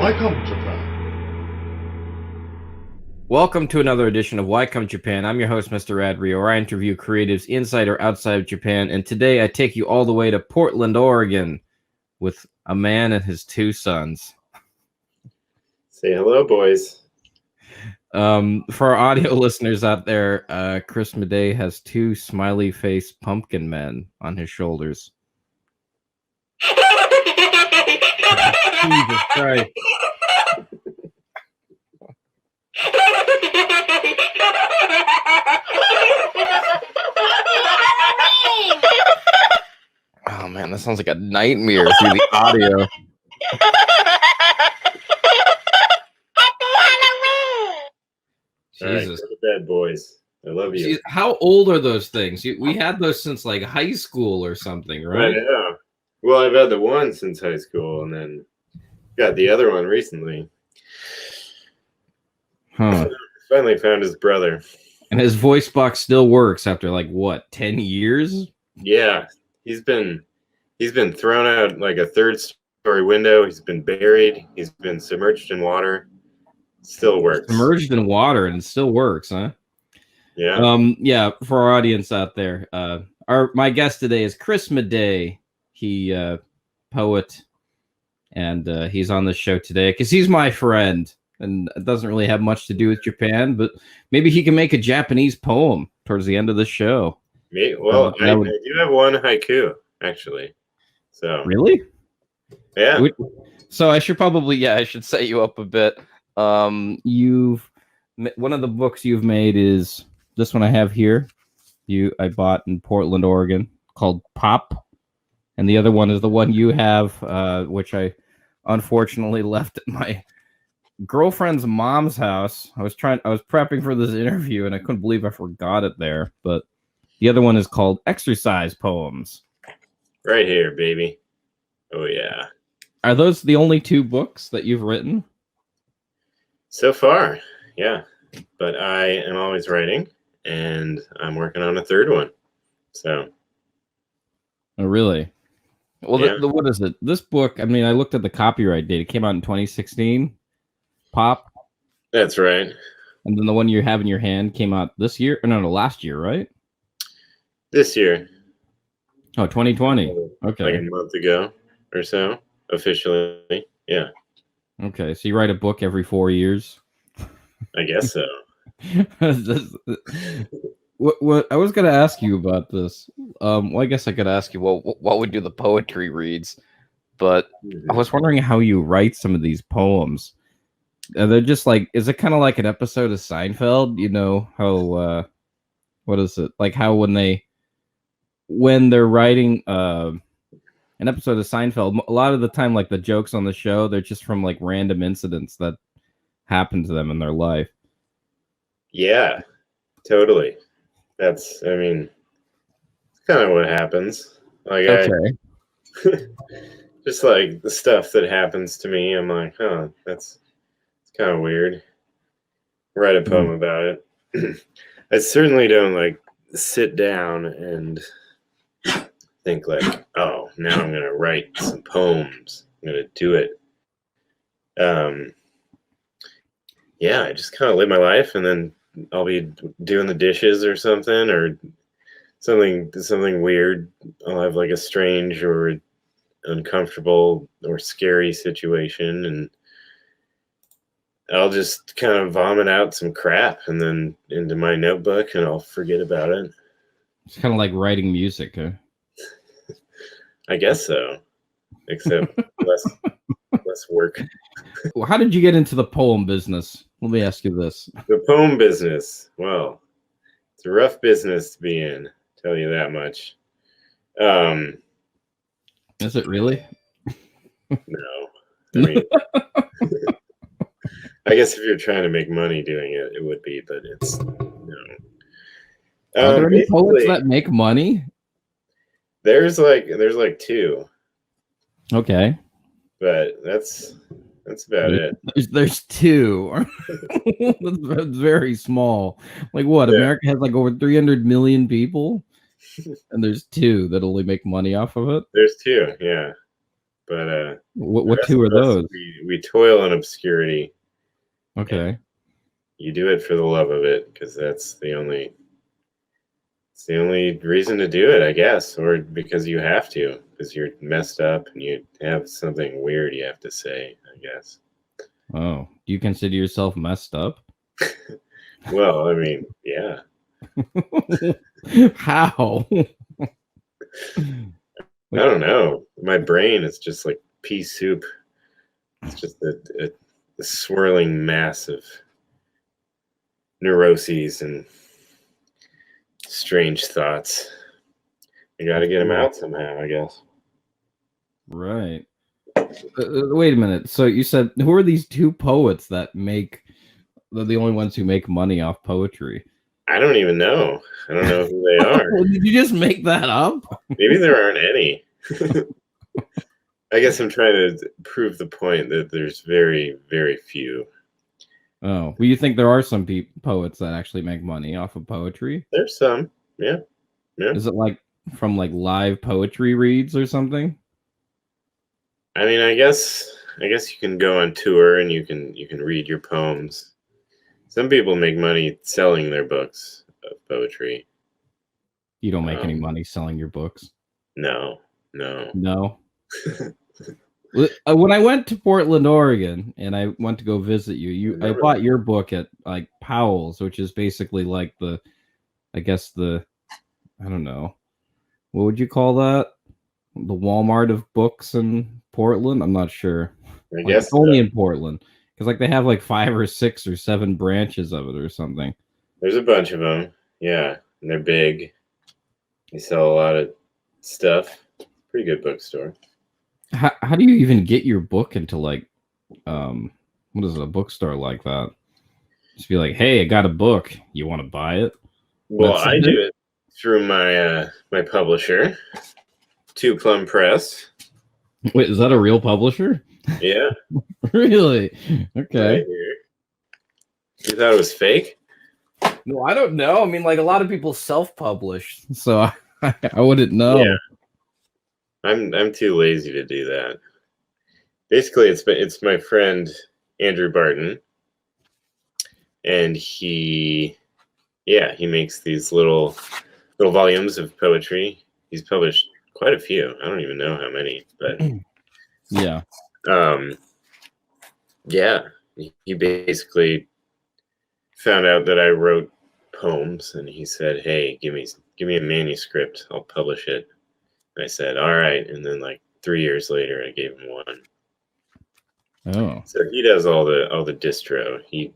Welcome, Japan. Welcome to another edition of Why Come Japan. I'm your host, Mr. Radrey, where I interview creatives inside or outside of Japan. And today I take you all the way to Portland, Oregon, with a man and his two sons. Say hello, boys. For our audio listeners out there, Chris Maday has two smiley face pumpkin men on his shoulders. Jesus Christ. Oh man, that sounds like a nightmare through the audio. All right, Jesus. go to bed, boys. I love you. Jeez, how old are those things? We had those since like high school or something, I right? know. Well, I've had the one since high school, and then got the other one recently. Huh. Finally found his brother. And his voice box still works after like what, 10 years? Yeah, he's been thrown out like a third-story window. He's been buried. He's been submerged in water. Still works. Submerged in water and it still works, huh? Yeah. Yeah, for our audience out there, my guest today is Chris Maday. He poet, and he's on the show today because he's my friend, and it doesn't really have much to do with Japan, but maybe he can make a Japanese poem towards the end of the show. Me? Well, I do have one haiku actually. So really, yeah. So I should set you up a bit. One of the books you've made is this one I have here. I bought in Portland, Oregon, called Pop. And the other one is the one you have, which I unfortunately left at my girlfriend's mom's house. I was prepping for this interview and I couldn't believe I forgot it there. But the other one is called Exercise Poems. Right here, baby. Oh yeah. Are those the only two books that you've written? So far, yeah. But I am always writing, and I'm working on a third one. So. Oh, really? Well, yeah. What is it? This book, I mean, I looked at the copyright date. It came out in 2016. Pop. That's right. And then the one you have in your hand came out this year? Or no, last year, right? This year. Oh, 2020. Okay. Like a month ago or so, officially. Yeah. Okay, so you write a book every 4 years? I guess so. What I was going to ask you about this. Well, I guess I could ask you, well, what would do the poetry reads? But I was wondering how you write some of these poems. They're just like, is it kind of like an episode of Seinfeld? You know how, what is it? Like how when they're writing an episode of Seinfeld, a lot of the time, like the jokes on the show, they're just from like random incidents that happen to them in their life. Yeah, totally. It's kind of what happens. Like, okay. Just like the stuff that happens to me, I'm like, huh, it's kind of weird. Write a poem about it. I certainly don't like sit down and think like, oh, now I'm gonna write some poems. I'm gonna do it. Yeah, I just kind of live my life, and then I'll be doing the dishes or something, or something weird. I'll have like a strange or uncomfortable or scary situation, and I'll just kind of vomit out some crap and then into my notebook, and I'll forget about it. It's kind of like writing music, huh? I guess so, except less work. Well, how did you get into the poem business? Let me ask you this. The poem business. Well, it's a rough business to be in, tell you that much. Is it really? No. I mean, I guess if you're trying to make money doing it, it would be, but it's no. Are there any poets that make money? There's like two. Okay. But that's about it. There's two. That's very small. Like what? Yeah. America has like over 300 million people, and there's two that only make money off of it. There's two, yeah. But What rest two are of us, those? we toil in obscurity. Okay. You do it for the love of it, because it's the only reason to do it, I guess, or because you have to, because you're messed up and you have something weird you have to say, I guess. Oh, do you consider yourself messed up? Well, I mean, yeah. How? I don't know. My brain is just like pea soup. It's just a swirling mass of neuroses and strange thoughts. You got to get them out somehow, I guess. Right. Wait a minute. So you said who are these two poets that make? They're the only ones who make money off poetry. I don't even know. I don't know who they are. Did you just make that up? Maybe there aren't any. I guess I'm trying to prove the point that there's very, very few. Oh, well, you think there are some poets that actually make money off of poetry? There's some, yeah, yeah. Is it like from like live poetry reads or something? I mean, I guess you can go on tour and you can read your poems. Some people make money selling their books of poetry. You don't make any money selling your books. No. No. When I went to Portland, Oregon, and I went to go visit I bought your book at like Powell's, which is basically like I don't know, what would you call that? The Walmart of books in Portland? I'm not sure. I Like, guess it's only in Portland because like they have like 5 or 6 or 7 branches of it or something. there's a bunch of them. Yeah, and they're big. They sell a lot of stuff. Pretty good bookstore. How do you even get your book into like what is it, a bookstore like that? Just be like, hey, I got a book. You want to buy it? Well, That's I do it through my my publisher, Two Plum Press. Wait, is that a real publisher? Yeah. Really? Okay. Right here. You thought it was fake? No, I don't know. I mean, like a lot of people self-publish, so I wouldn't know. Yeah. I'm too lazy to do that. Basically, it's my friend Andrew Barton, and he makes these little volumes of poetry. He's published quite a few. I don't even know how many, but yeah. Yeah, he basically found out that I wrote poems, and he said, "Hey, give me a manuscript. I'll publish it." And I said, "All right." And then like 3 years later, I gave him one. Oh. So he does all the distro. He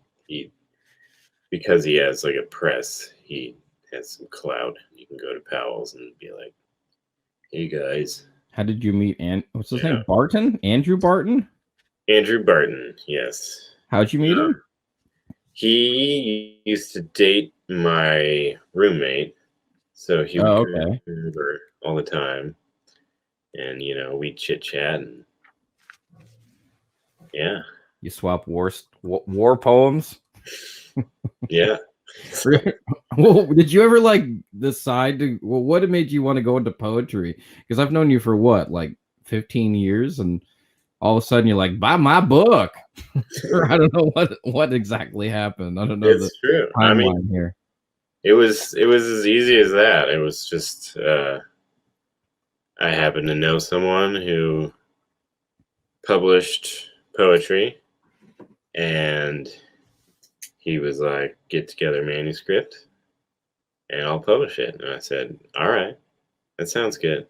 because he has like a press. He has some clout. You can go to Powell's and be like, "Hey guys." How did you meet what's his name? Barton? Andrew Barton? Andrew Barton, yes. How'd you meet him? He used to date my roommate, so he would come over all the time, and we'd chit chat, and yeah. You swap war poems? Yeah. Well, did you ever like decide to? Well, what made you want to go into poetry? Because I've known you for what, like 15 years, and all of a sudden you're like, buy my book. Or I don't know what exactly happened. I don't know. It's true. I mean, here. It was as easy as that. It was just I happened to know someone who published poetry, and he was like, "Get together manuscript, and I'll publish it." And I said, "All right, that sounds good."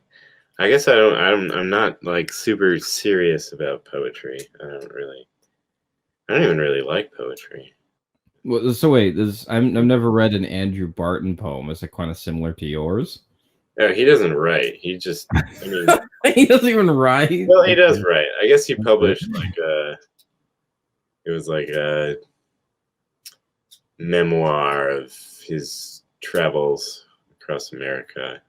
I guess I'm not like super serious about poetry. I don't even really like poetry. Well, so wait, I've never read an Andrew Barton poem. Is it kind of similar to yours? Oh, he doesn't write. He just, I mean, he doesn't even write. Well, he does write. I guess he published like it was like a memoir of his travels across America.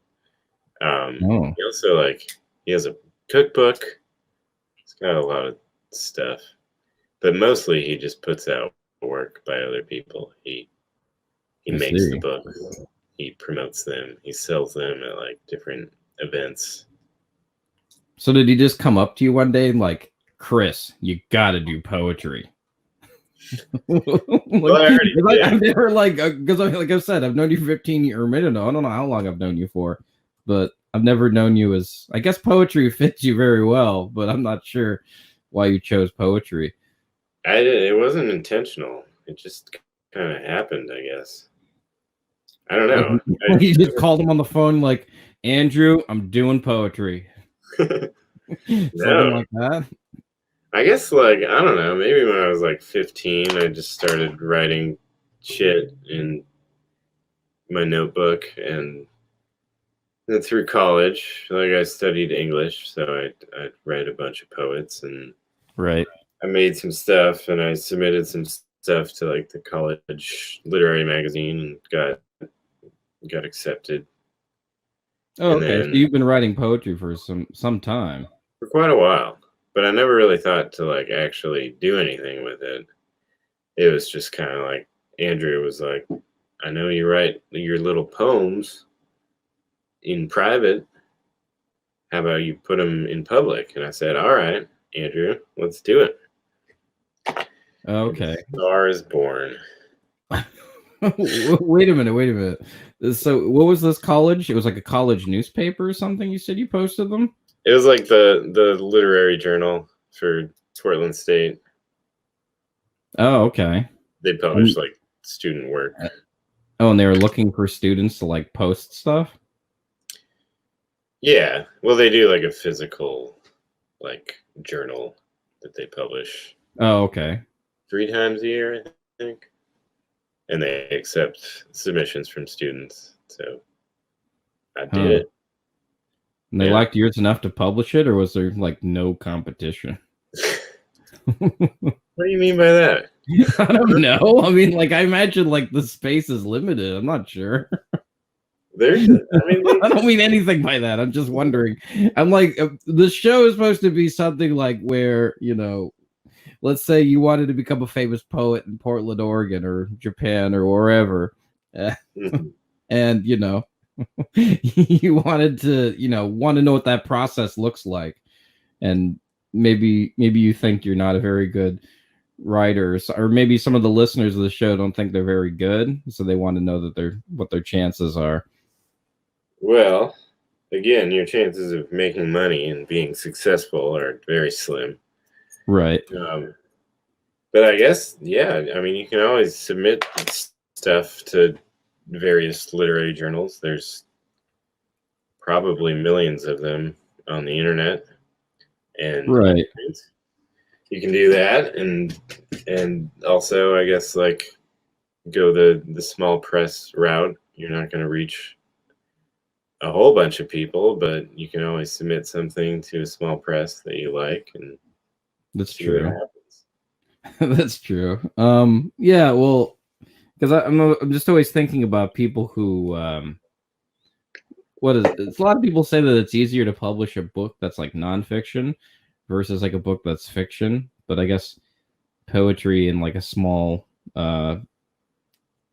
He also he has a cookbook. He's got a lot of stuff, but mostly he just puts out work by other people. He makes the books. He promotes them. He sells them at like different events. So did he just come up to you one day and like, Chris, you gotta do poetry? Well, I already did. I've never because like I said, I've known you for 15 years, or maybe no, I don't know how long I've known you for, but I've never known you as, I guess poetry fits you very well, but I'm not sure why you chose poetry. It wasn't intentional. It just kind of happened, I guess. I don't know. You just called him on the phone like, Andrew, I'm doing poetry. Something like that. I guess like I don't know. Maybe when I was like 15, I just started writing shit in my notebook, and then through college, like I studied English, so I read a bunch of poets, and right. I made some stuff, and I submitted some stuff to like the college literary magazine, and got accepted. Oh, and okay. So you've been writing poetry for some time. For quite a while, but I never really thought to like actually do anything with it. It was just kind of like Andrew was like, I know you write your little poems in private. How about you put them in public? And I said, all right, Andrew, let's do it. Okay. The star is born. Wait a minute. So what was this college? It was like a college newspaper or something, you said you posted them? It was like the literary journal for Portland State. Oh, okay. They published like student work. Oh, and they were looking for students to like post stuff? Yeah. Well, they do like a physical like journal that they publish. Oh, okay. 3 times a year, I think. And they accept submissions from students. So I did it. And they liked yours enough to publish it, or was there like no competition? What do you mean by that? I don't know. I mean, like, I imagine like the space is limited. I'm not sure. I don't mean anything by that. I'm just wondering. I'm like, the show is supposed to be something like where, you know, let's say you wanted to become a famous poet in Portland, Oregon, or Japan, or wherever, and you know, you wanted to, you know, know what that process looks like, and maybe you think you're not a very good writer, or maybe some of the listeners of the show don't think they're very good, so they want to know that what their chances are. Well, again, your chances of making money and being successful are very slim. Right. But I guess, yeah, I mean, you can always submit stuff to various literary journals. There's probably millions of them on the internet. And right. You can do that. And also, I guess, like, go the small press route. You're not going to reach a whole bunch of people, but you can always submit something to a small press that you like, and that's true. That's true. Yeah, well, because I'm just always thinking about people who it's a lot of people say that it's easier to publish a book that's like nonfiction versus like a book that's fiction, but I guess poetry in like a small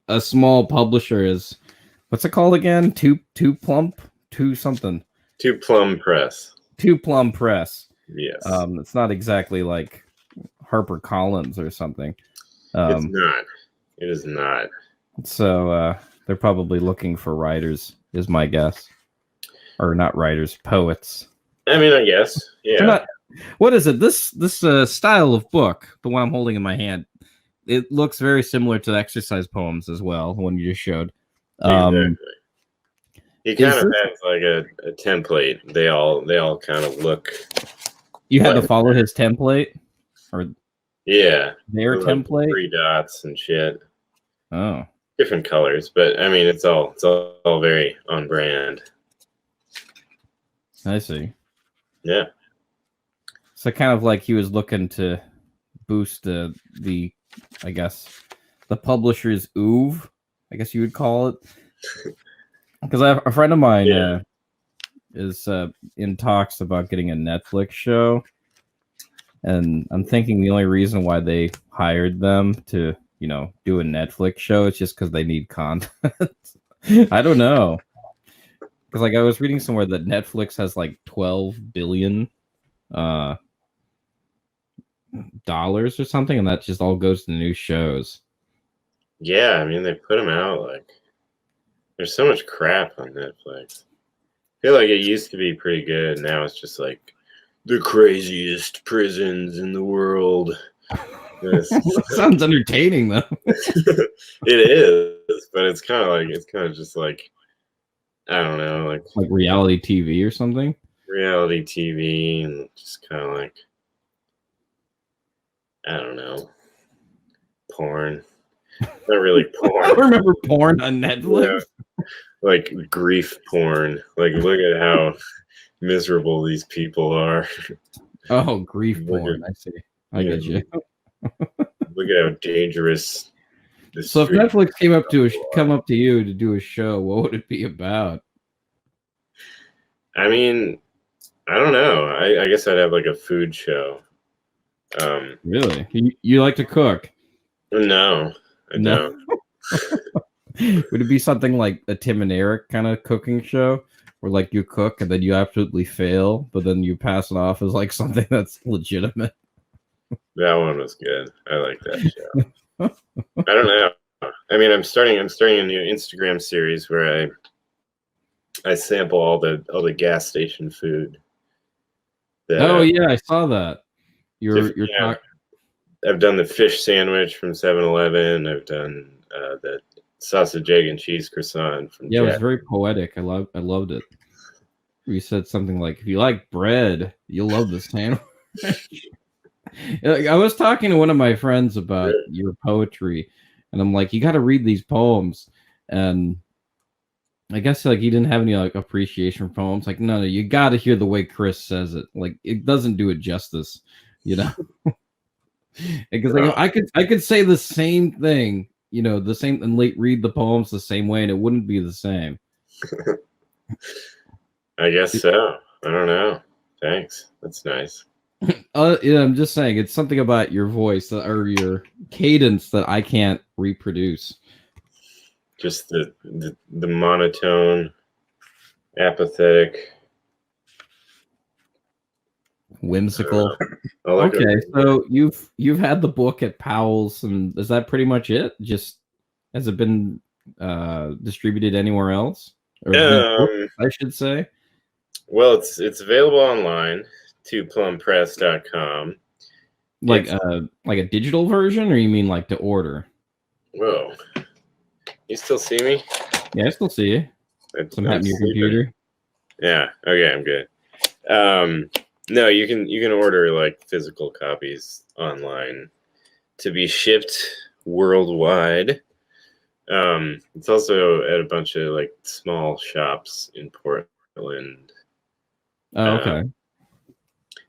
publisher is, what's it called again? Two Plum Press. Two Plum Press. Yes. It's not exactly like Harper Collins or something. It's not. It is not. So they're probably looking for writers, is my guess. Or not writers, poets. I mean, I guess. Yeah. What is it? This style of book, the one I'm holding in my hand, it looks very similar to the exercise poems as well, the one you just showed. Exactly. He kind of has like a template. They all kind of look. You had to follow his template, or their template, 3 dots and shit. Oh, different colors, but I mean, it's all very on brand. I see. Yeah. So kind of like he was looking to boost the I guess the publisher's oeuvre, I guess you would call it. Because a friend of mine is in talks about getting a Netflix show, and I'm thinking the only reason why they hired them to, you know, do a Netflix show is just because they need content. I don't know, because like I was reading somewhere that Netflix has like 12 billion uh dollars or something, and that just all goes to new shows. Yeah, I mean they put them out like there's so much crap on Netflix. I feel like it used to be pretty good. Now it's just like the craziest prisons in the world. That sounds entertaining though. It is, but it's kind of just like I don't know, Like reality TV or something. reality TV and just kind of like I don't know, porn. Not really porn. I remember porn on Netflix. Yeah, like grief porn. Like look at how miserable these people are. Oh, grief Look porn. at, I see. I get you. Look at how dangerous this So if street. Netflix come up to you to do a show, what would it be about? I mean, I don't know. I guess I'd have like a food show. Really? You like to cook? No, I No. don't. Would it be something like a Tim and Eric kind of cooking show, where like you cook and then you absolutely fail, but then you pass it off as like something that's legitimate? That one was good. I like that show. I don't know. I mean, I'm starting a new Instagram series where I sample all the gas station food. Oh yeah, I saw that. You're yeah. I've done the fish sandwich from 7-Eleven. I've done the sausage, egg, and cheese croissant from yeah, Jack. it was very poetic. I loved it. You said something like, "If you like bread, you'll love the sandwich." I was talking to one of my friends about your poetry, and I'm like, "You got to read these poems." And I guess like he didn't have any like appreciation for poems. Like, no, you got to hear the way Chris says it. Like, it doesn't do it justice, you know. Because like, I could say the same thing, you know, the same and read the poems the same way, and it wouldn't be the same. I guess so. I don't know. Thanks. That's nice. Yeah, I'm just saying it's something about your voice or your cadence that I can't reproduce. Just the monotone, apathetic, whimsical. Like okay, so you've had the book at Powell's, and is that pretty much it? Just has it been distributed anywhere else? Or I should say. Well, it's available online to plumpress.com. Like a digital version, or you mean like to order? Whoa. You still see me? Yeah, I still see you. Something happened to your computer? Yeah. Okay, I'm good. No, you can order like physical copies online to be shipped worldwide. It's also at a bunch of like small shops in Portland. Oh, okay.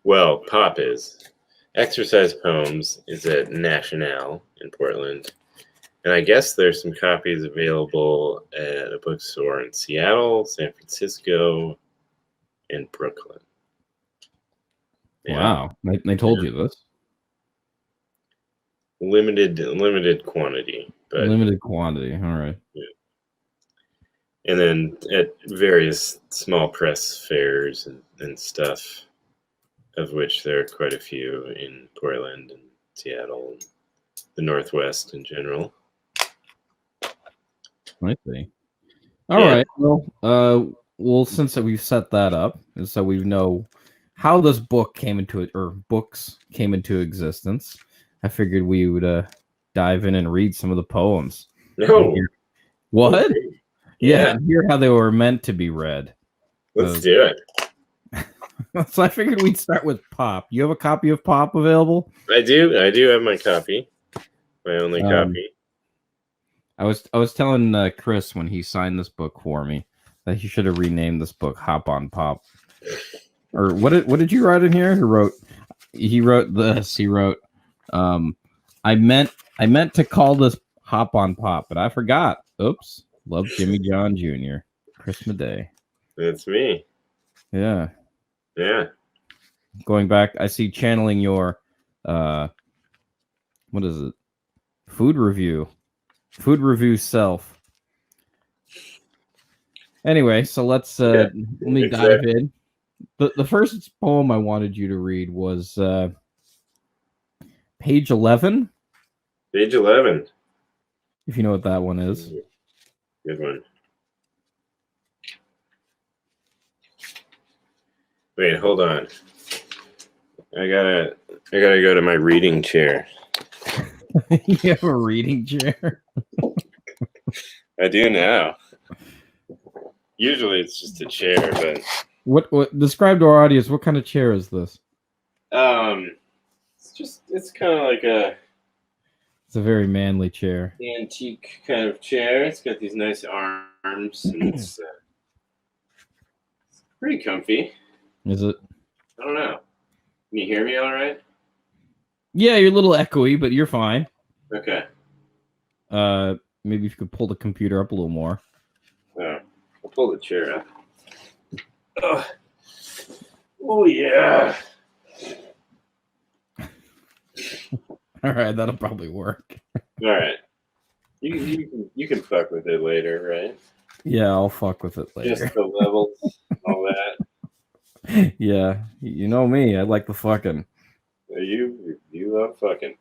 Well, Pop is. Exercise Poems is at National in Portland. And I guess there's some copies available at a bookstore in Seattle, San Francisco, and Brooklyn. Yeah. Wow. They told you this. Limited quantity. But limited quantity. All right. Yeah. And then at various small press fairs and stuff, of which there are quite a few in Portland and Seattle and the Northwest in general. I see. All right. Well, since we've set that up, and so we know how this book came into it, or books came into existence, I figured we would dive in and read some of the poems. No. What? Okay. Yeah, and hear how they were meant to be read. Let's do it. So I figured we'd start with Pop. You have a copy of Pop available? I do have my copy. My only copy. I was telling Chris when he signed this book for me that he should have renamed this book Hop on Pop. Or what did you write in here? He wrote this. He wrote I meant to call this Hop on Pop, but I forgot. Oops. Love Jimmy John Jr. Chris Maday. That's me. Yeah. Yeah. Going back, I see channeling your what is it? Food review self. Anyway, so let's let me dive in. The first poem I wanted you to read was page 11. Page 11. If you know what that one is. Good one. Wait, hold on. I gotta go to my reading chair. You have a reading chair? I do now. Usually it's just a chair, but what describe to our audience, what kind of chair is this? it's kind of like a It's a very manly chair. antique kind of chair. It's got these nice arms, and it's pretty comfy. Is it? I don't know. Can you hear me all right? Yeah, you're a little echoey, but you're fine. Okay. Maybe if you could pull the computer up a little more. I'll pull the chair up. Oh yeah. All right, that'll probably work. All right. You can fuck with it later, right? Yeah, I'll fuck with it later. Just the levels, all that. Yeah, you know me. I like the fucking. You love fucking.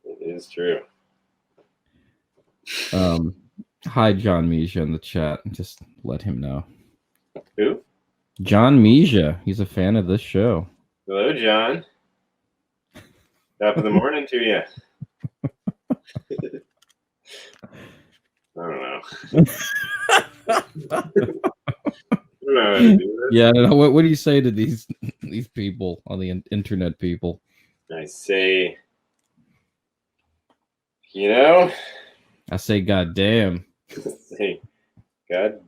It is true. Hi, John Misha in the chat. Just let him know. Who? John Misha. He's a fan of this show. Hello, John. Top of the morning to you. I don't know. I don't know how to do this. Yeah, I don't know. What do you say to these people on the internet people? I say, you know, I say, God damn. Hey, God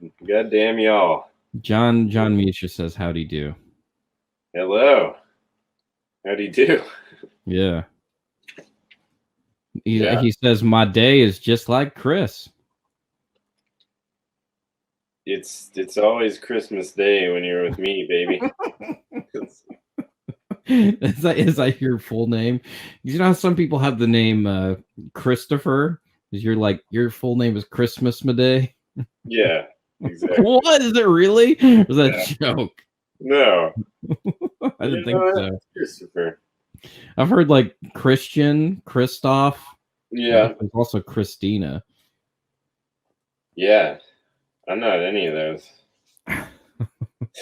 damn y'all. John Misha says, howdy do. Hello. Howdy do. Yeah. He says, my day is just like Chris. It's always Christmas Day when you're with me, baby. Is that your full name? You know how some people have the name Christopher? Is your full name is Christmas Maday? Yeah, exactly. What is it really? Or was that a joke? No. I didn't think so. Christopher. I've heard like Christian, Christoph. Yeah. There's also Christina. Yeah. I'm not any of those.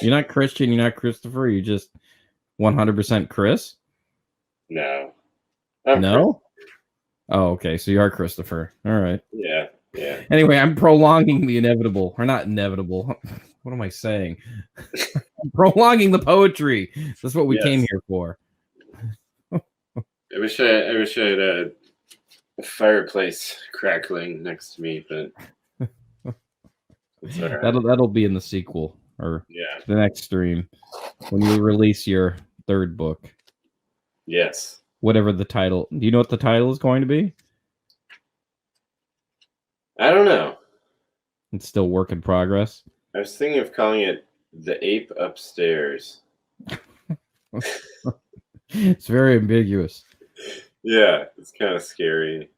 You're not Christian, you're not Christopher, you're just 100% Chris? No. No? Oh, okay. So you are Christopher. All right. Yeah. Anyway, I'm prolonging the inevitable. Or not inevitable. What am I saying? I'm prolonging the poetry. That's what we came here for. I wish I had a fireplace crackling next to me, but it's all right. That'll be in the sequel or the next stream when you release your third book. Yes. Whatever the title. Do you know what the title is going to be? I don't know. It's still work in progress. I was thinking of calling it The Ape Upstairs. It's very ambiguous. Yeah, it's kind of scary.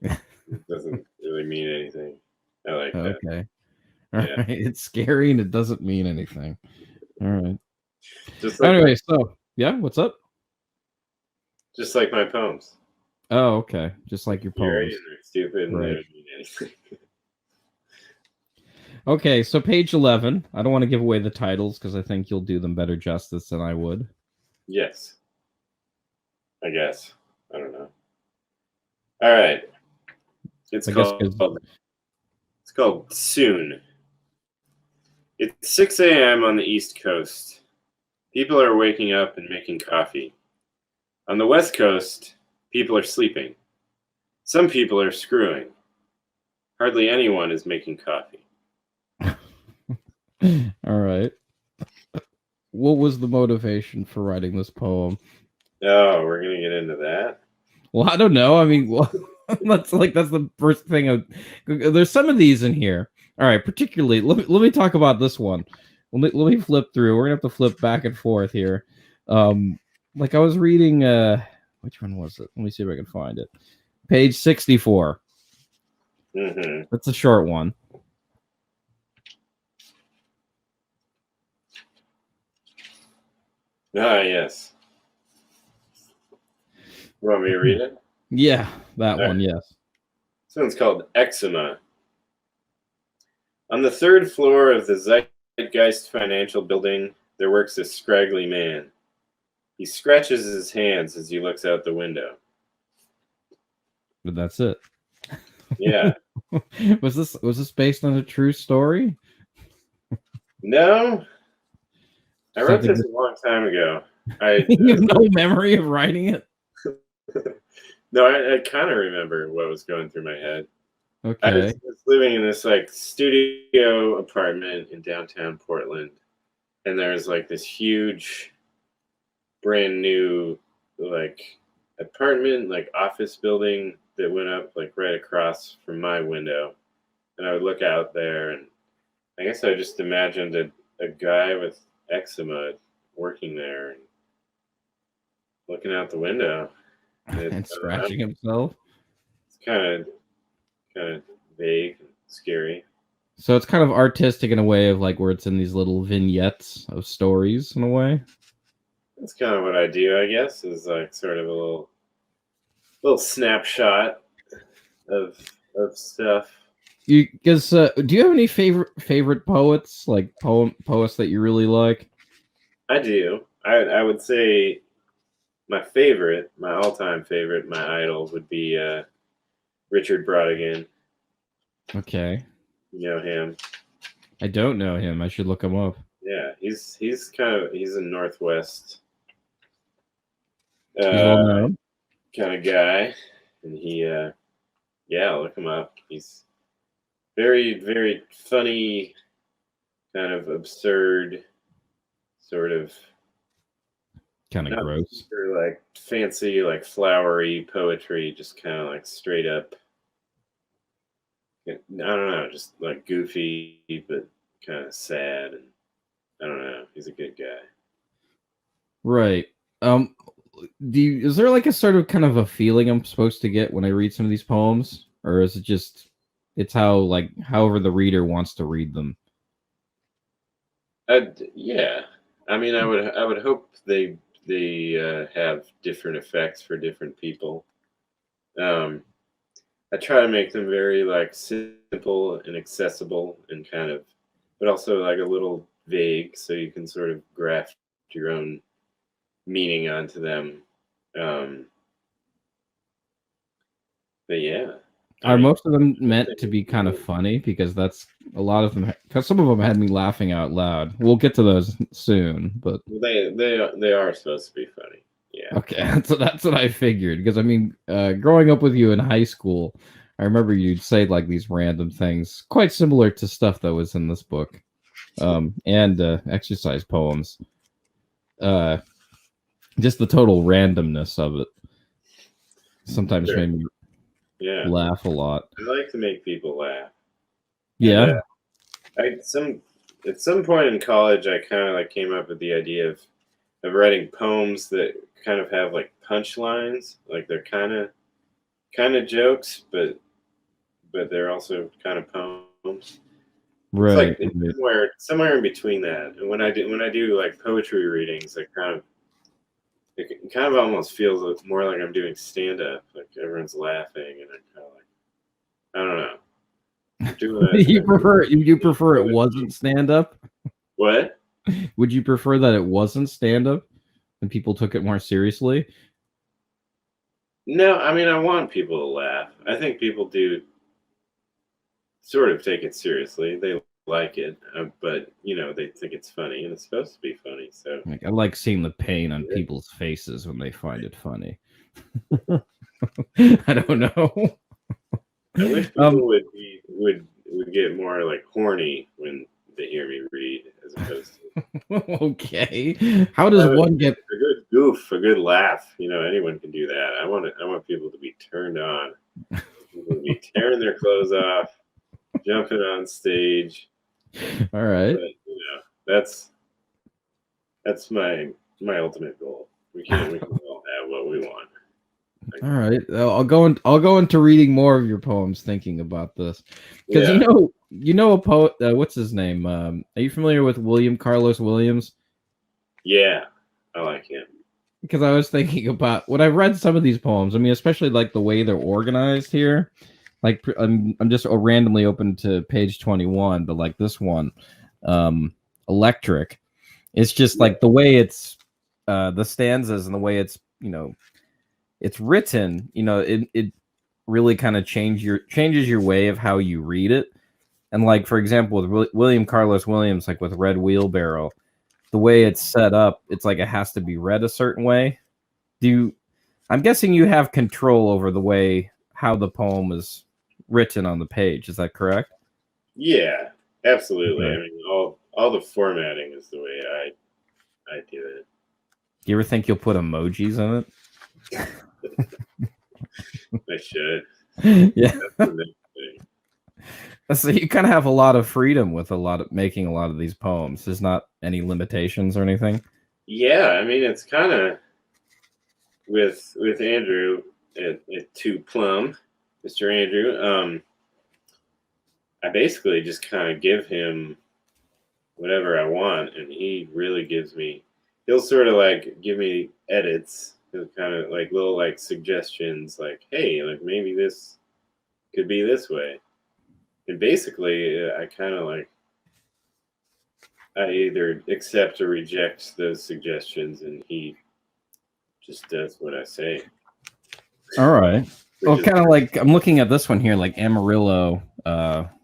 It doesn't really mean anything. I like that. Okay. All right. It's scary and it doesn't mean anything. All right. Just like anyway, so yeah, what's up? Just like my poems. Oh, okay. Just like your poems. They're stupid and they don't mean anything. Okay, so page 11. I don't want to give away the titles because I think you'll do them better justice than I would. Yes. I guess. I don't know. All right. It's called Soon. It's 6 a.m. on the East Coast. People are waking up and making coffee. On the West Coast, people are sleeping. Some people are screwing. Hardly anyone is making coffee. All right. What was the motivation for writing this poem? Oh, we're going to get into that? Well, I don't know. I mean, that's the first thing. There's some of these in here. All right, particularly, let me talk about this one. Let me flip through. We're going to have to flip back and forth here. Like I was reading, which one was it? Let me see if I can find it. Page 64. Mm-hmm. That's a short one. Ah, yes. You want me to read it? Yeah, that All one. right. Yes. This one's called Eczema. On the third floor of the Zeitgeist Financial Building, there works a scraggly man. He scratches his hands as he looks out the window. But that's it. Yeah. was this based on a true story? No, I wrote Something this a long time ago. you have no memory of writing it? No, I kind of remember what was going through my head. I Okay. was living in this like studio apartment in downtown Portland, and there's like this huge, brand new like apartment, like office building that went up like right across from my window, and I would look out there, and I guess I just imagined a guy with eczema working there and looking out the window. And scratching himself. It's kind of vague and scary. So it's kind of artistic in a way of like where it's in these little vignettes of stories in a way. That's kind of what I do, I guess, is like sort of a little snapshot of stuff. Because do you have any favorite poets, like poets that you really like? I do. I would say my favorite, my all-time favorite, my idol would be Richard Brodigan. Okay, You know him? I don't know him. I should look him up. Yeah, he's a Northwest He's well known. kind of guy, and yeah, look him up. He's very, very funny, kind of absurd, sort of Kind of not gross. super, like fancy, like flowery poetry, just kind of like straight up. I don't know, just like goofy, but kind of sad, and I don't know. He's a good guy. Right. Is there like a sort of kind of a feeling I'm supposed to get when I read some of these poems, or is it just it's how like however the reader wants to read them? Yeah, I mean, I would hope they have different effects for different people. Um, I try to make them very like simple and accessible and kind of, but also like a little vague, so you can sort of graft your own meaning onto them. Um, but yeah, I Are mean, most of them meant to be kind of funny? Because that's a lot of them. Because some of them had me laughing out loud. We'll get to those soon, but they are supposed to be funny. Yeah. okay, that's what I figured. Because I mean, growing up with you in high school, I remember you'd say like these random things, quite similar to stuff that was in this book, and exercise poems. Just the total randomness of it sometimes Sure. made me laugh a lot. I like to make people laugh. Yeah. And, at some point in college, I kind of like came up with the idea of writing poems that kind of have like punchlines, like they're kind of jokes, but they're also kind of poems. It's Right. like it's somewhere in between that. And when I do like poetry readings, it kind of almost feels more like I'm doing stand up, like everyone's laughing, and I'm kind of like, I don't know. Doing that. You prefer it wasn't stand up? What? Would you prefer that it wasn't stand up and people took it more seriously? No, I mean I want people to laugh. I think people do sort of take it seriously. They like it, but they think it's funny, and it's supposed to be funny. So Like I like seeing the pain on people's faces when they find it funny. I don't know. I wish people would get more like horny when they hear me read, as opposed to Okay. How does one get a good goof, a good laugh? Anyone can do that. I want people to be turned on. People to be tearing their clothes off, jumping on stage. All right. But, that's my ultimate goal. We can all have what we want. All right. I'll go into reading more of your poems thinking about this. Because Yeah. you know a poet what's his name? Are you familiar with William Carlos Williams? Yeah. I like him. Because I was thinking about when I read some of these poems. I mean, especially like the way they're organized here. Like I'm just randomly open to page 21, but like this one, electric. It's just like the way it's the stanzas and the way it's it's written. It really kind of changes your way of how you read it. And like for example, with William Carlos Williams, like with Red Wheelbarrow, the way it's set up, it's like it has to be read a certain way. I'm guessing you have control over the way how the poem is written on the page. Is that correct? Yeah, absolutely. Okay. I mean, all the formatting is the way I do it. Do you ever think you'll put emojis in I should. it? Yeah. That's the next thing. So you kind of have a lot of freedom with making a lot of these poems. There's not any limitations or anything. Yeah, I mean, it's kind of with Andrew at Two Plum, Mr. Andrew. I basically just kind of give him whatever I want, and he really gives me. He'll sort of like give me edits, he'll kind of like little like suggestions, like, hey, like maybe this could be this way, and basically, I kind of like I either accept or reject those suggestions, and he just does what I say. All right. Well, Which is kind of like I'm looking at this one here, like Amarillo.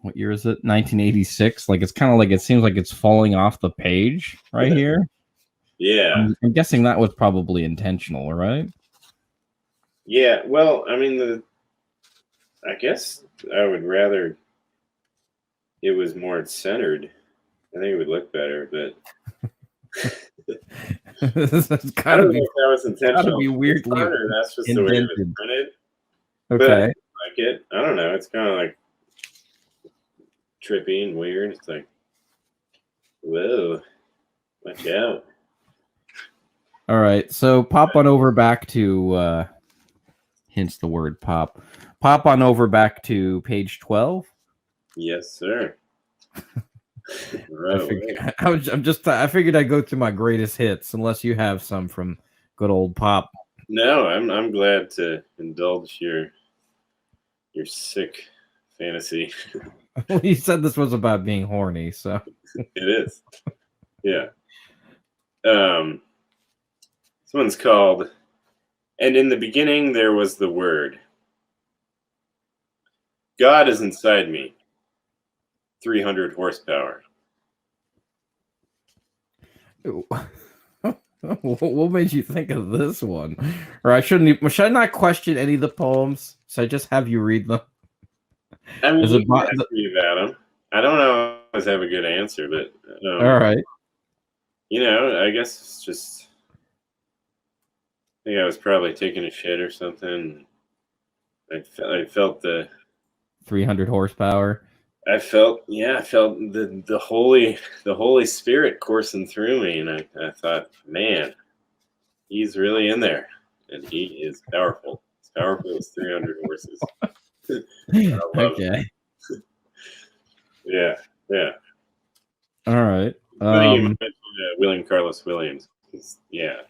What year is it? 1986. Like it's kind of like it seems like it's falling off the page right here. yeah, I'm guessing that was probably intentional, right? yeah. Well, I mean, I guess I would rather it was more centered. I think it would look better, but That's I gotta don't be know if that was intentional. gotta be weirdly Or that's just the way it was indented. printed. Okay. But I like it. I don't know. It's kind of like trippy and weird. It's like, whoa, watch out. All right. So pop on over back to hence the word pop. Pop on over back to page 12. Yes, sir. Right. I figured I'd go through my greatest hits unless you have some from good old pop. No, I'm glad to indulge your sick fantasy. Well, you said this was about being horny, so It is. Yeah. This one's called And in the Beginning There Was the Word. God is inside me. 300 horsepower. what made you think of this one? Or should I not question any of the poems? So I just have you read them. I mean, you can ask me about them. I don't know if I have a good answer, but all right. I guess it's just. I think I was probably taking a shit or something. I felt the 300 horsepower. I felt the Holy Spirit coursing through me, and I thought, man, he's really in there, and he is powerful. As powerful as 300 horses. Okay. Yeah. All right. You mentioned William Carlos Williams. Yeah,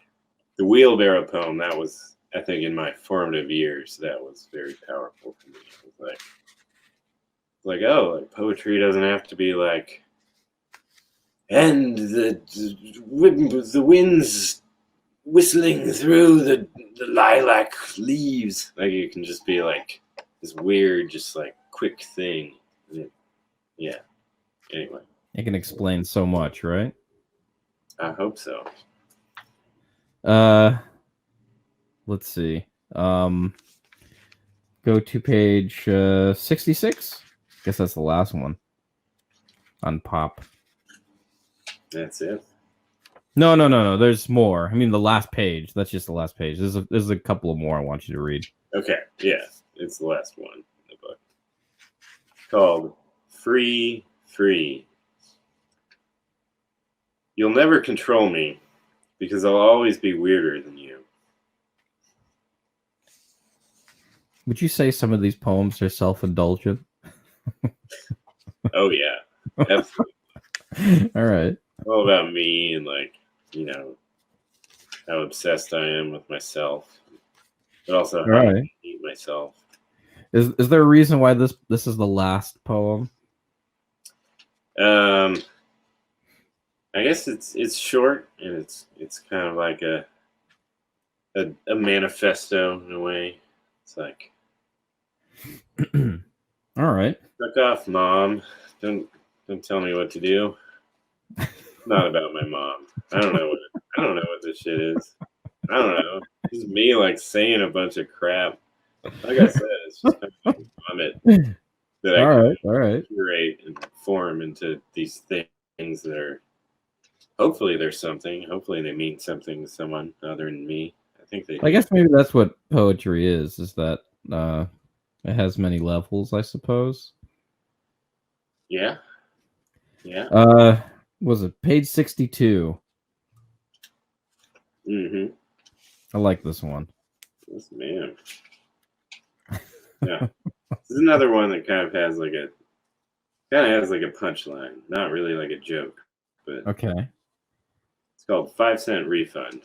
the wheelbarrow poem, that was, I think, in my formative years, that was very powerful for me. It was like poetry doesn't have to be like, and the wind's whistling through the lilac leaves. Like, it can just be like this weird, just like quick thing. Yeah. Anyway. It can explain so much, right? I hope so. Let's see. Go to page 66. Guess that's the last one on pop. That's it. No. There's more. I mean, the last page. That's just the last page. There's a couple of more I want you to read. Okay. Yeah, it's the last one in the book. Called Free. You'll never control me because I'll always be weirder than you. Would you say some of these poems are self-indulgent? Oh, yeah. Absolutely. All right. All about me and, how obsessed I am with myself, but also All how much right. I hate myself. Is there a reason why this is the last poem? Um, I guess it's short and it's kind of like a manifesto in a way. It's like, All right. fuck off, mom. Don't tell me what to do. It's not about my mom. I don't know what this shit is. I don't know. This is me like saying a bunch of crap. Like I said, it's just kind of like vomit that I All can right. All right. curate and form into these things that are hopefully there's something. Hopefully they mean something to someone other than me. I think they I do. guess maybe that's what poetry is that uh it has many levels, I suppose. Yeah. Yeah. Uh was it page 62? Mm-hmm. I like this one. Yes, man. Yeah. This is another one that kind of has like a punchline. Not really like a joke, but Okay. it's called 5 cent refund.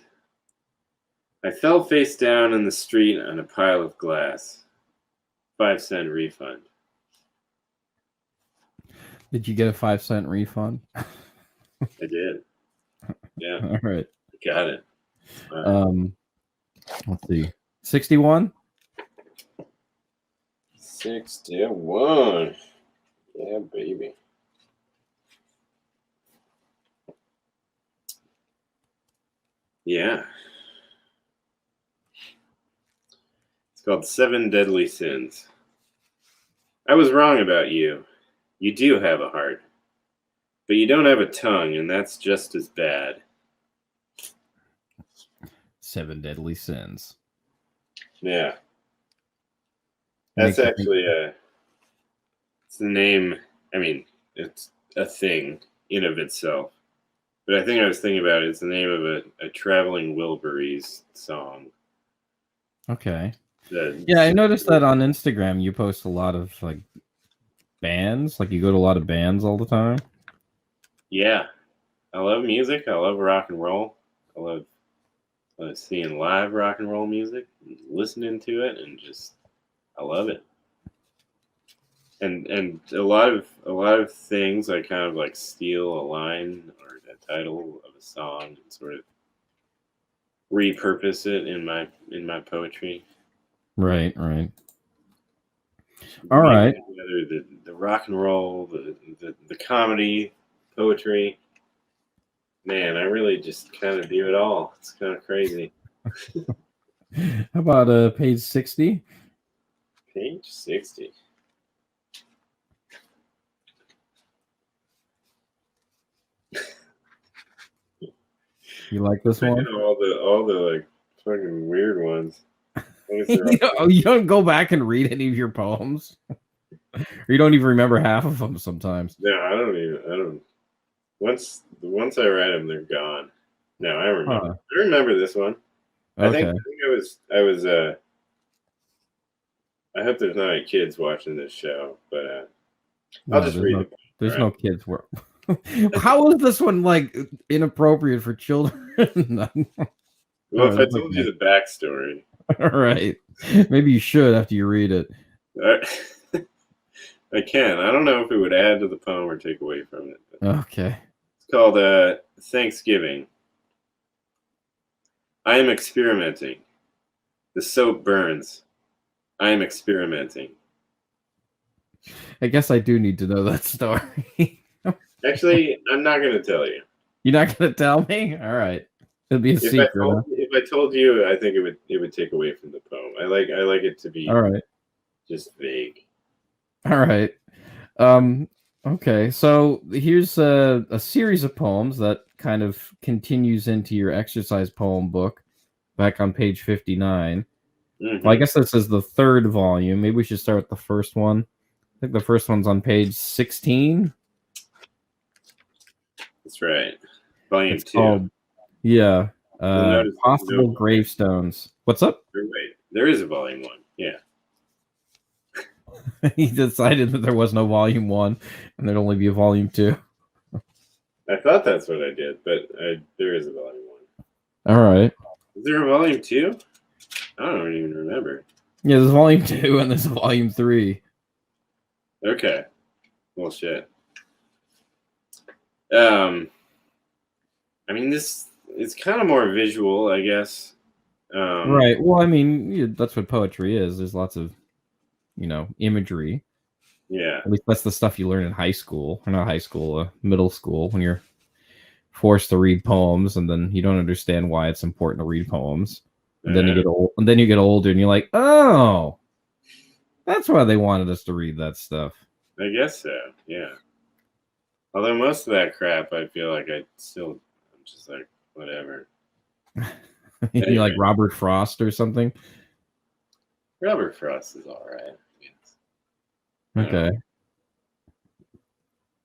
I fell face down in the street on a pile of glass. 5 cent refund. Did you get a 5-cent refund? I did. Yeah, All right. got it. Let's see. 61? 61. Yeah, baby. Yeah. It's called 7 Deadly Sins. I was wrong about you. You do have a heart. But you don't have a tongue, and that's just as bad. 7 Deadly Sins. Yeah. That's Makes you think- actually it's the name. I mean, it's a thing in of itself. But I think I was thinking about it. It's the name of a Traveling Wilburys song. Okay. Yeah, I noticed that on Instagram you post a lot of like bands. Like you go to a lot of bands all the time. Yeah. I love music. I love rock and roll. I love seeing live rock and roll music, and listening to it, and just I love it. And a lot of things I kind of like steal a line or a title of a song and sort of repurpose it in my poetry. Right, right. All right. Together the rock and roll, the comedy, poetry. Man, I really just kind of do it all. It's kind of crazy. How about page 60? Page 60. You like this I one? know all the like fucking weird ones. I guess they're all- You don't go back and read any of your poems? Or you don't even remember half of them sometimes. No, I don't. Once I write them, they're gone. No, I remember. Huh. I remember this one. I think Okay. I was. I hope there's not any kids watching this show, but I'll No, just read it. there's All no right. kids work. How is this one like inappropriate for children? Well, if I That's told okay. you the backstory, All right. Maybe you should after you read it. I, I can. I don't know if it would add to the poem or take away from it. But Okay. it's called Thanksgiving. I am experimenting. The soap burns. I am experimenting. I guess I do need to know that story. Actually, I'm not going to tell you. You're not gonna tell me? All right. It'll be a secret. Huh? If I told you, I think it would take away from the poem. I like it to be All right. just vague. All right. Okay. So here's a series of poems that kind of continues into your exercise poem book back on page 59. Mm-hmm. Well, I guess this is the third volume. Maybe we should start with the first one. I think the first one's on page 16. That's right. Volume It's 2. called, yeah, notice Possible no- Gravestones. What's up? Right. There is a volume 1. Yeah. He decided that there was no volume 1 and there'd only be a volume 2. I thought that's what I did, but there is a volume 1. All right. Is there a volume 2? I don't even remember. Yeah, there's volume 2 and there's volume 3. Okay. Well, shit. I mean, this it's kind of more visual, I guess. Right. Well, I mean, that's what poetry is. There's lots of, imagery. Yeah. At least that's the stuff you learn in high school, or not high school, middle school, when you're forced to read poems, and then you don't understand why it's important to read poems. And then you get old, and then you get older, and you're like, oh, that's why they wanted us to read that stuff. I guess so. Yeah. Although most of that crap, I feel like I'm just like, whatever. Anyway. You like Robert Frost or something? Robert Frost is all right. Okay.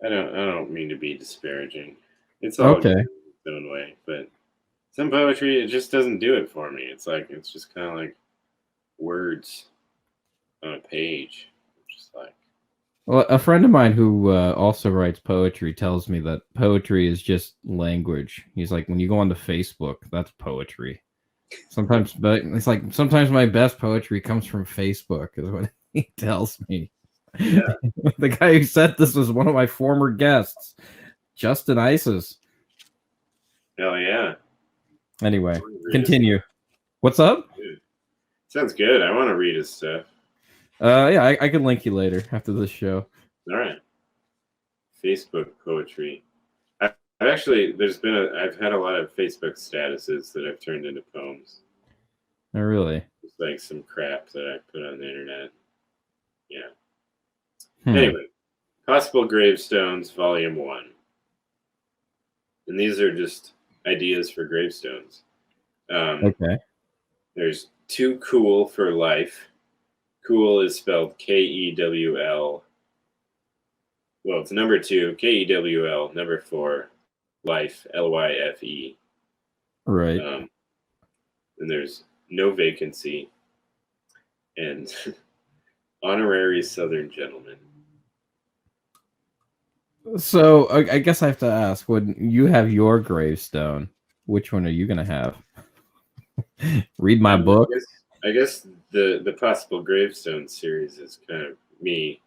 I don't mean to be disparaging. It's all okay. In its own way, but some poetry, it just doesn't do it for me. It's just kind of like words on a page. Just like. Well, a friend of mine who also writes poetry tells me that poetry is just language. He's like, when you go onto Facebook, that's poetry. Sometimes, but it's like sometimes my best poetry comes from Facebook, is what he tells me. Yeah. The guy who said this was one of my former guests, Justin Isis. Hell yeah. Anyway, continue. What's up? Good. Sounds good. I want to read his stuff. Yeah, I can link you later after this show. All right. Facebook poetry. I've had a lot of Facebook statuses that I've turned into poems. Oh, really? It's like some crap that I put on the internet. Yeah. Anyway, Possible Gravestones, Volume 1. And these are just ideas for gravestones. Okay. There's Too Cool for Life. Cool is spelled Kewl. Well, it's number 2, Kewl, number 4, Life, Lyfe. Right. And there's No Vacancy and Honorary Southern Gentleman. So I guess I have to ask, when you have your gravestone, which one are you going to have? Read my book? I guess the Possible Gravestone series is kind of me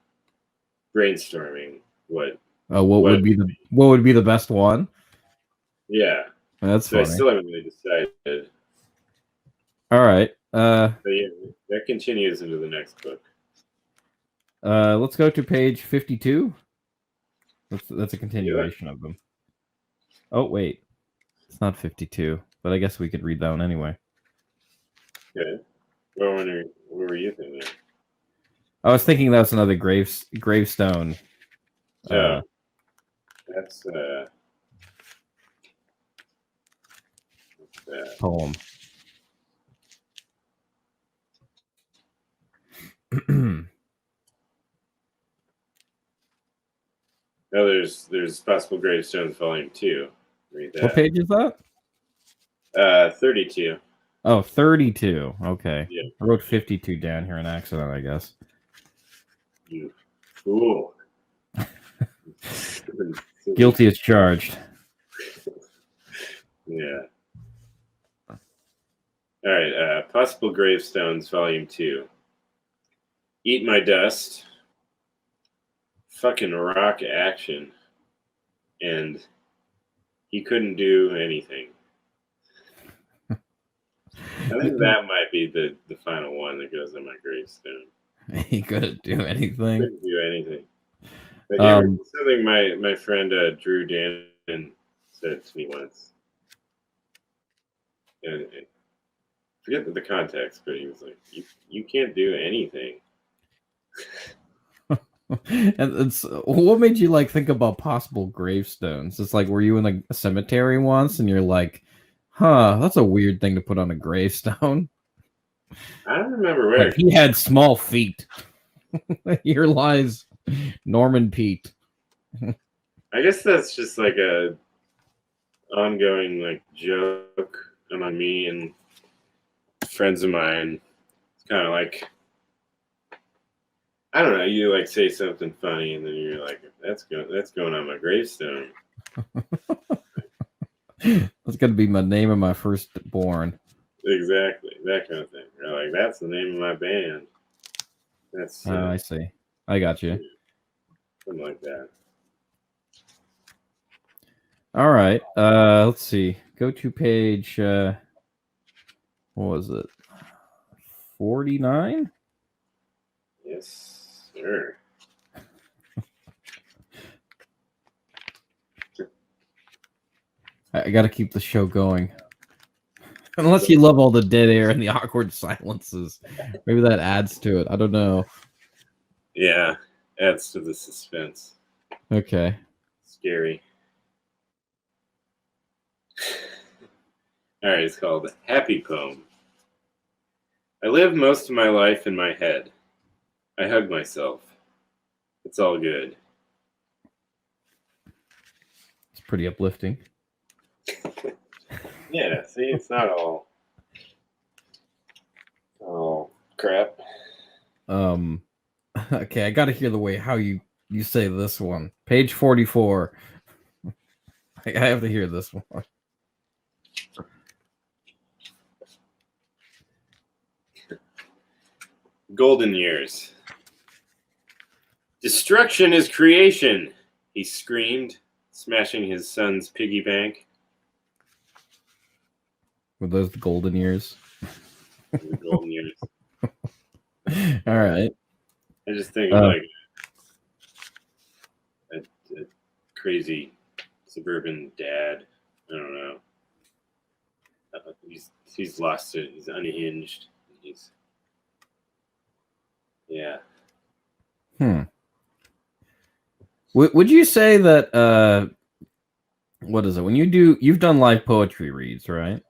brainstorming what would be the best one? Yeah. That's funny. I still haven't really decided. All right. But yeah, that continues into the next book. Let's go to page 52. That's a continuation of them. Oh, wait. It's not 52, but I guess we could read that one anyway. Okay. What were you thinking? I was thinking that was another gravestone. That's poem. No, there's Possible Gravestones Volume 2. Read that. What page is that? 32. Oh, 32. Okay. Yeah. I wrote 52 down here in accident, I guess. You fool. Guilty as charged. Yeah. All right. Possible Gravestones Volume 2. Eat My Dust. Fucking rock action. And he couldn't do anything. I think that might be the final one that goes on my gravestone. He couldn't do anything. Couldn't do anything. But yeah, something my friend Drew Dannon said to me once. And I forget the context, but he was like, "You can't do anything." And it's what made you think about possible gravestones? It's like, were you in a cemetery once and you're like, huh, that's a weird thing to put on a gravestone? I don't remember where. He had small feet. Here lies Norman Pete. I guess that's just like a ongoing joke among me and friends of mine. It's kind of like, I don't know, you say something funny and then you're like, that's going on my gravestone. That's gonna be my name of my firstborn. exactly. That kind of thing. Or like, that's the name of my band. That's I see. I got you. something like that. All right. Let's see. Go to page. What was it? 49. Yes, sir. I got to keep the show going. Unless you love all the dead air and the awkward silences, maybe that adds to it. I don't know. Yeah, adds to the suspense. Okay. Scary. All right, it's called Happy Poem. I live most of my life in my head. I hug myself. It's all good. It's pretty uplifting. Yeah, see, it's not all crap. Okay, I got to hear the way how you say this one. Page 44. I have to hear this one. Golden years. Destruction is creation, he screamed, smashing his son's piggy bank. Were those the golden years? The golden years. All right. I just think of like a crazy suburban dad. I don't know. He's lost it. He's unhinged. Yeah. Would you say that what is it? When you've done live poetry reads, right?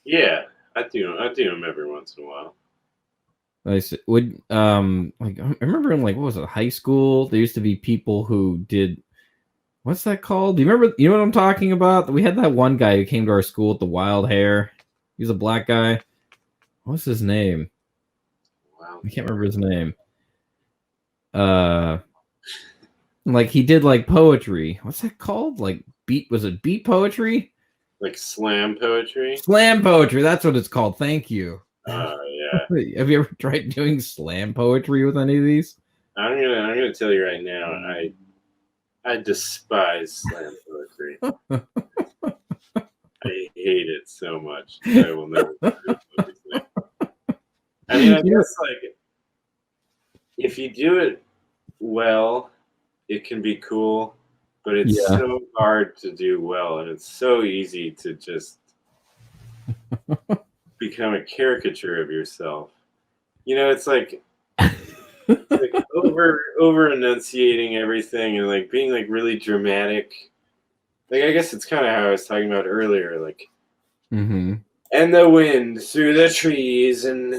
Yeah, I do them every once in a while. I would like I remember in like what was it, high school, there used to be people who did what's that called? Do you remember what I'm talking about? We had that one guy who came to our school with the wild hair. He was a black guy. What's his name? Wow. I can't remember his name. Like he did like poetry. What's that called? Like beat poetry? Like slam poetry? Slam poetry, that's what it's called. Thank you. Yeah. Have you ever tried doing slam poetry with any of these? I'm gonna tell you right now, I despise slam poetry. I hate it so much. I will never do it. I mean, I guess like if you do it well, it can be cool, but it's so hard to do well, and it's so easy to just become a caricature of yourself. You know, it's like over enunciating everything and like being like really dramatic. Like I guess it's kind of how I was talking about earlier, like and the wind through the trees and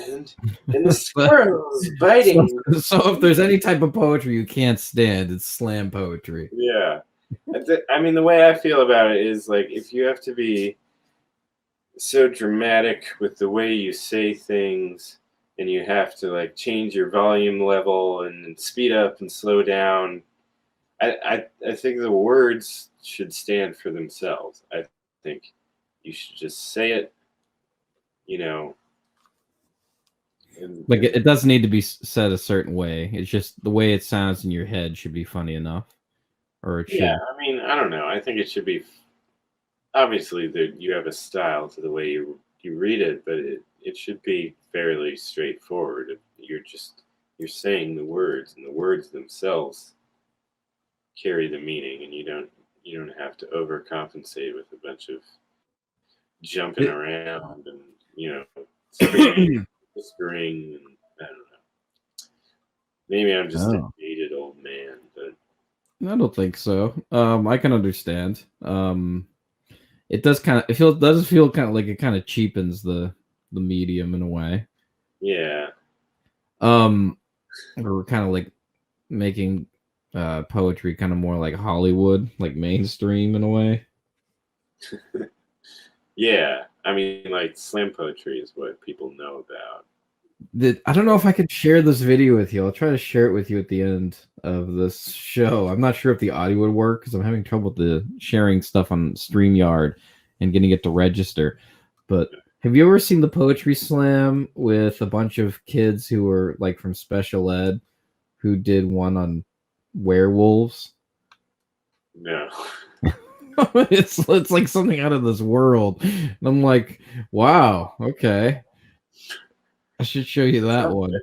the squirrels biting. So if there's any type of poetry you can't stand, it's slam poetry. Yeah. I mean, the way I feel about it is like if you have to be so dramatic with the way you say things and you have to like change your volume level and speed up and slow down, I think the words should stand for themselves. I think you should just say it, you know. Like it doesn't need to be said a certain way. It's just the way it sounds in your head should be funny enough. Or it should. Yeah, I mean, I don't know. I think it should be obviously that you have a style to the way you read it, but it should be fairly straightforward. You're saying the words, and the words themselves carry the meaning, and you don't have to overcompensate with a bunch of jumping around and whispering, and I don't know. Maybe I'm just a dated old man, but I don't think so. I can understand. It does feel kind of like it kind of cheapens the medium in a way. Yeah. We're kind of like making poetry kind of more like Hollywood, like mainstream in a way. Yeah, I mean, like slam poetry is what people know about. I don't know if I could share this video with you. I'll try to share it with you at the end of this show. I'm not sure if the audio would work because I'm having trouble with the sharing stuff on StreamYard and getting it to register. But Have you ever seen the poetry slam with a bunch of kids who were like from special ed who did one on werewolves? No. It's like something out of this world. And I'm like, wow, okay. I should show you that one.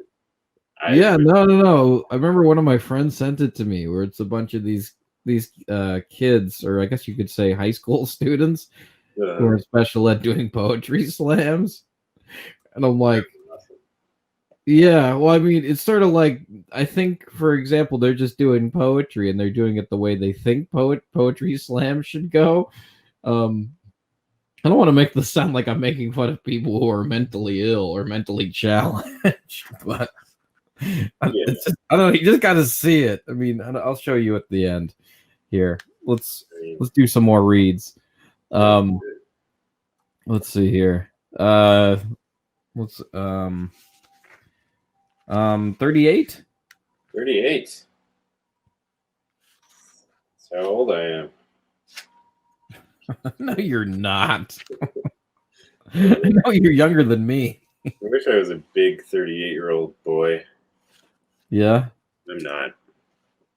Yeah, no. I remember one of my friends sent it to me where it's a bunch of these kids, or I guess you could say high school students who are in special ed doing poetry slams. And I'm like, yeah, well, I mean, it's sort of like, I think, for example, they're just doing poetry and they're doing it the way they think poetry slam should go. I don't want to make this sound like I'm making fun of people who are mentally ill or mentally challenged, but it's just, I don't know. You just got to see it. I mean, I'll show you at the end. Here, let's do some more reads. Let's see here. Let's 38. 38. That's how old I am. No, you're not. No, you're younger than me. I wish I was a big 38-year-old boy. Yeah. I'm not.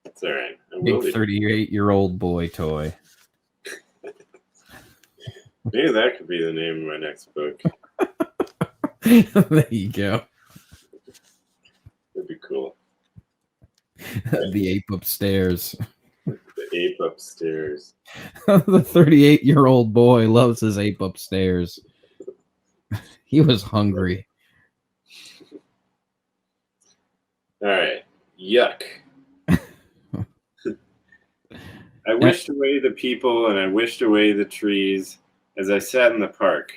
It's all right. Big 38-year-old boy toy. Maybe that could be the name of my next book. There you go. That'd be cool. The ape upstairs. The ape upstairs. The 38-year-old boy loves his ape upstairs. He was hungry. All right. Yuck. I wished away the people and I wished away the trees as I sat in the park.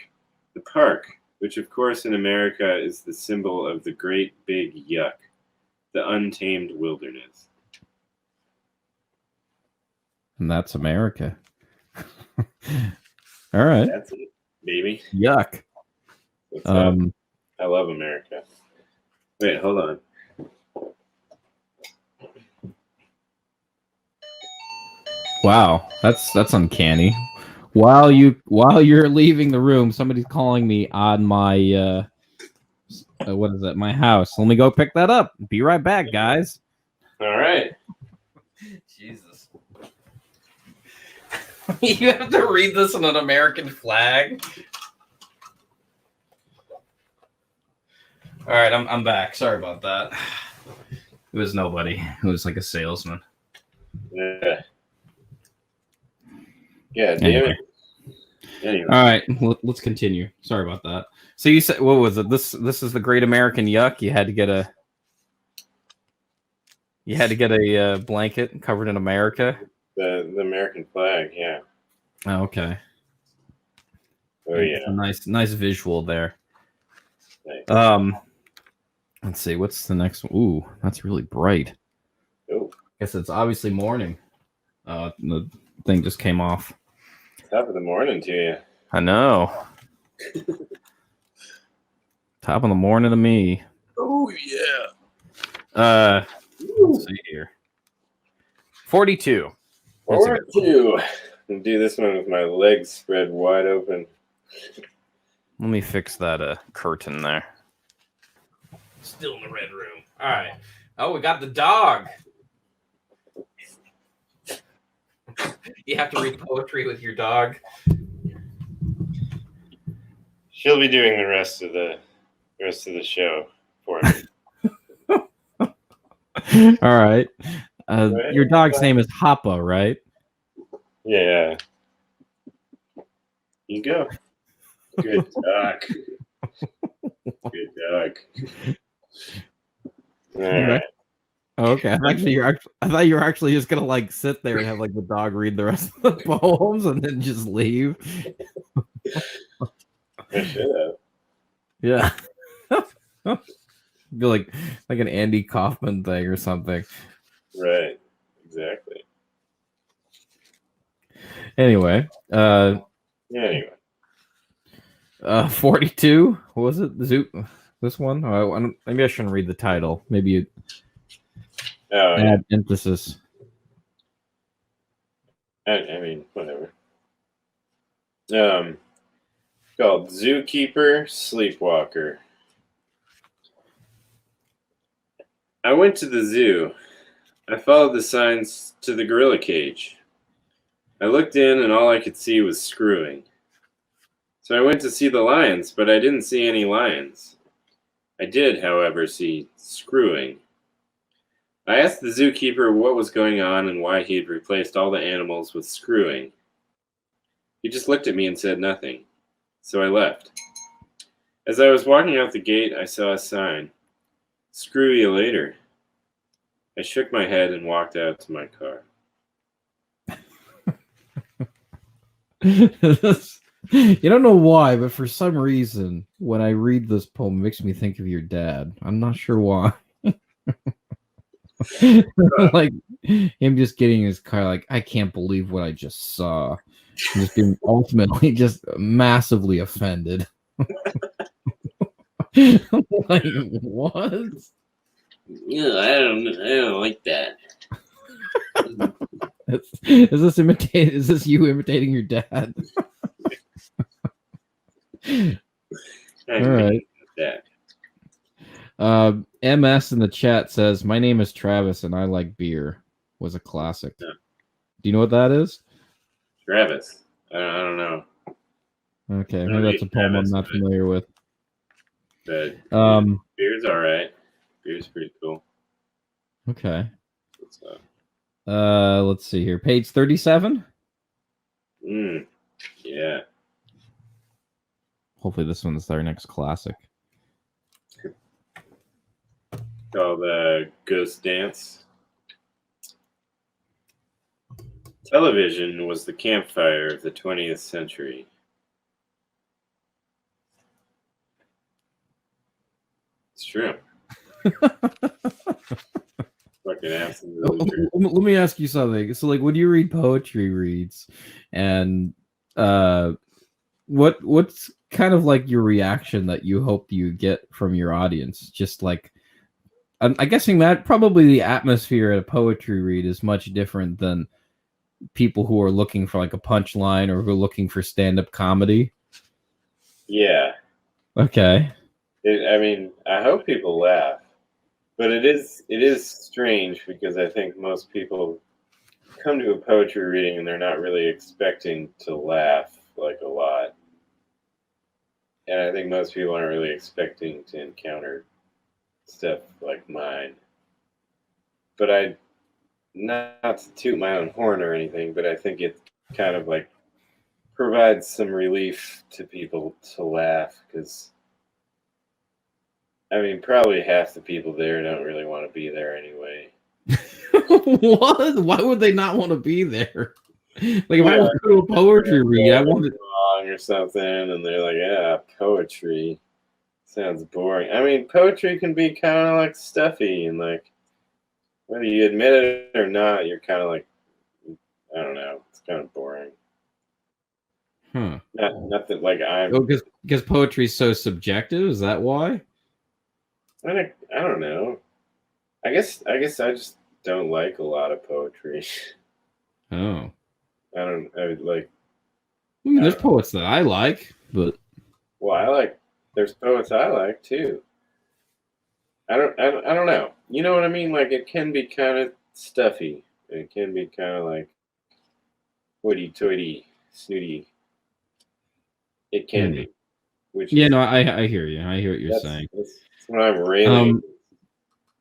The park, which of course in America is the symbol of the great big yuck, the untamed wilderness. And that's America. All right. That's it, baby. Yuck. I love America. Wait, hold on. Wow, that's uncanny. While you're leaving the room, somebody's calling me on my what is that? My house. Let me go pick that up. Be right back, guys. All right. Jesus. You have to read this on an American flag. All right, I'm back. Sorry about that. It was nobody. It was like a salesman. Yeah. Yeah, damn it. Anyway. All right, let's continue. Sorry about that. So you said, what was it? This is the Great American Yuck. You had to get a blanket covered in America. The American flag, yeah. Oh, okay. Oh yeah. A nice visual there. Nice. Let's see. What's the next one? Ooh, that's really bright. Oh. Guess it's obviously morning. The thing just came off. Top of the morning to you. I know. Top of the morning to me. Oh yeah. Let's see here. 42. 42. I'll do this one with my legs spread wide open. Let me fix that curtain there. Still in the red room. All right. Oh, we got the dog. You have to read poetry with your dog. She'll be doing the rest of the show for me. All right. Your dog's name is Hoppa, right? Yeah. You go. Good dog. Good dog. All right. Oh, okay. I thought you were actually just gonna like sit there and have like the dog read the rest of the poems and then just leave. I should have. Yeah. Be like an Andy Kaufman thing or something. Right. Exactly. Anyway. Anyway. 42. What was it? This one? Oh, maybe I shouldn't read the title. Maybe you add emphasis. I mean, whatever. called Zookeeper Sleepwalker. I went to the zoo. I followed the signs to the gorilla cage. I looked in and all I could see was screwing. So I went to see the lions, but I didn't see any lions. I did, however, see screwing. I asked the zookeeper what was going on and why he had replaced all the animals with screwing. He just looked at me and said nothing. So I left. As I was walking out the gate, I saw a sign. Screw you later. I shook my head and walked out to my car. You don't know why, but for some reason, when I read this poem, it makes me think of your dad. I'm not sure why. Like him just getting in his car, like, I can't believe what I just saw. Just being ultimately just massively offended. Like, what? Yeah, I don't like that. Is this you imitating your dad? All right. MS in the chat says, "My name is Travis and I like beer." Was a classic. Yeah. Do you know what that is? Travis. I don't know. Okay, maybe that's a poem I'm not familiar with. But beer's all right. Beer's pretty cool. Okay. Let's see here. Page 37. Yeah. Hopefully this one's our next classic. Called Ghost Dance. Television was the campfire of the 20th century. It's true. Fucking absolutely true. Let me ask you something. So, like, when you read poetry reads, and what's kind of like your reaction that you hope you get from your audience? Just like, I'm guessing that probably the atmosphere at a poetry read is much different than people who are looking for like a punchline or who are looking for stand-up comedy. Yeah. Okay. I mean, I hope people laugh, but it is strange because I think most people come to a poetry reading and they're not really expecting to laugh like a lot, and I think most people aren't really expecting to encounter stuff like mine. But not to toot my own horn or anything, but I think it kind of like provides some relief to people to laugh because. I mean, probably half the people there don't really want to be there anyway. What? Why would they not want to be there? Like, if I was to a poetry read, I wanted wrong or something, and they're like, "Yeah, poetry sounds boring." I mean, poetry can be kind of like stuffy, and like whether you admit it or not, you're kind of like, I don't know, it's kind of boring. Not that like I'm. Oh, because poetry is so subjective. Is that why? I don't know. I guess I just don't like a lot of poetry. Oh. I like. I mean, there's poets that I like, but well, there's poets I like too. I don't know. You know what I mean? Like it can be kind of stuffy. It can be kind of like hoity-toity, snooty. It can be. Which no, I hear you. I hear what you're saying. That's what I'm railing.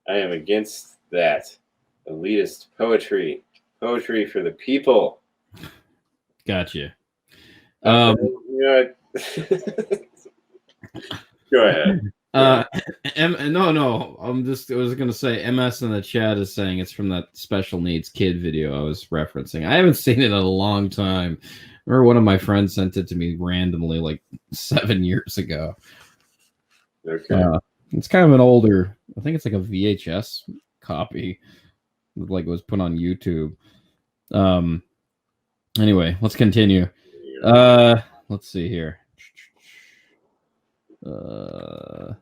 I am against that elitist poetry. Poetry for the people. Gotcha. Go ahead. No. I was gonna say MS in the chat is saying it's from that special needs kid video I was referencing. I haven't seen it in a long time. I remember one of my friends sent it to me randomly like 7 years ago. Okay. It's kind of an older, I think it's like a VHS copy. Like it was put on YouTube. Anyway, let's continue. Let's see here. I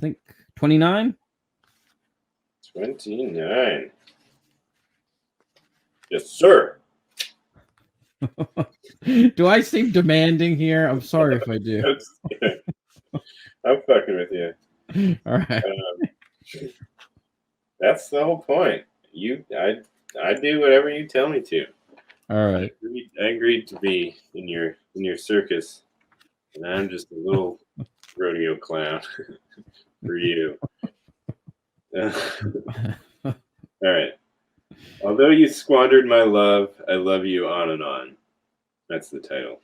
think 29. 29. Yes, sir. Do I seem demanding here? I'm sorry if I do. I'm fucking with you. All right. That's the whole point. I do whatever you tell me to. All right. I agreed to be in your circus, and I'm just a little rodeo clown for you. All right. Although you squandered my love, I love you on and on. That's the title.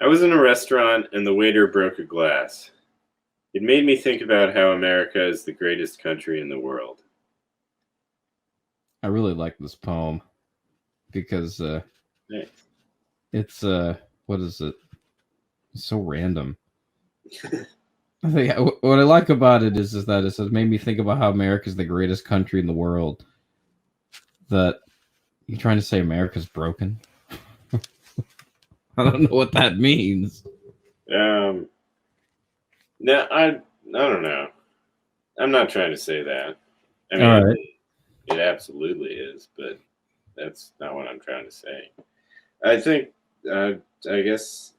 I was in a restaurant and the waiter broke a glass. It made me think about how America is the greatest country in the world. I really like this poem because Nice. it's what is it? It's so random. I think what I like about it is that it made me think about how America is the greatest country in the world. That you're trying to say America's broken? I don't know what that means. No, I don't know. I'm not trying to say that. I mean, All right. it absolutely is, but that's not what I'm trying to say. I think, I guess,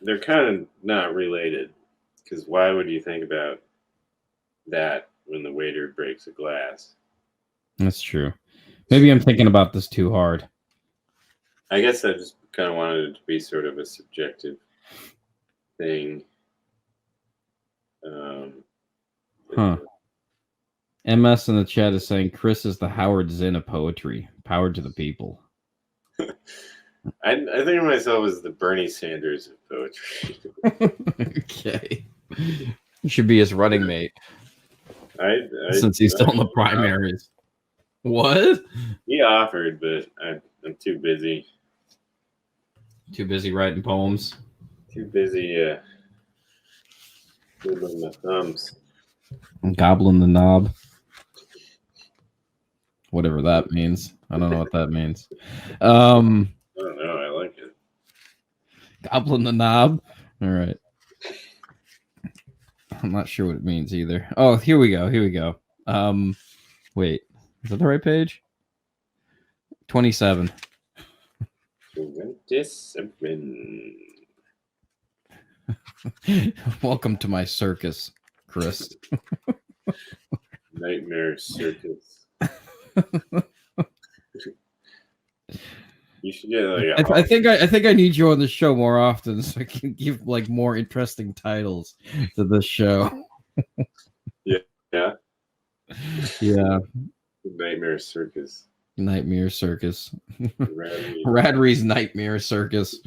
they're kind of not related, because why would you think about that when the waiter breaks a glass? That's true. Maybe I'm thinking about this too hard. I guess I just kind of wanted it to be sort of a subjective thing. MS in the chat is saying Chris is the Howard Zinn of poetry. Power to the people. I think of myself as the Bernie Sanders of poetry. Okay. You should be his running mate. Since he's still in the primaries. What? He offered, but I'm too busy. Too busy writing poems. Too busy twiddling my thumbs. Gobbling the knob. Whatever that means. I don't know what that means. I don't know. I like it. Gobbling the knob. All right. I'm not sure what it means either. Oh, here we go. Wait. Is that the right page? 27. 27. Welcome to my circus, Chris. Nightmare circus. You should get like I think I need you on the show more often so I can give like more interesting titles to this show. Yeah. Yeah. Nightmare circus. Nightmare circus. Radrey. Radrey's Nightmare Circus.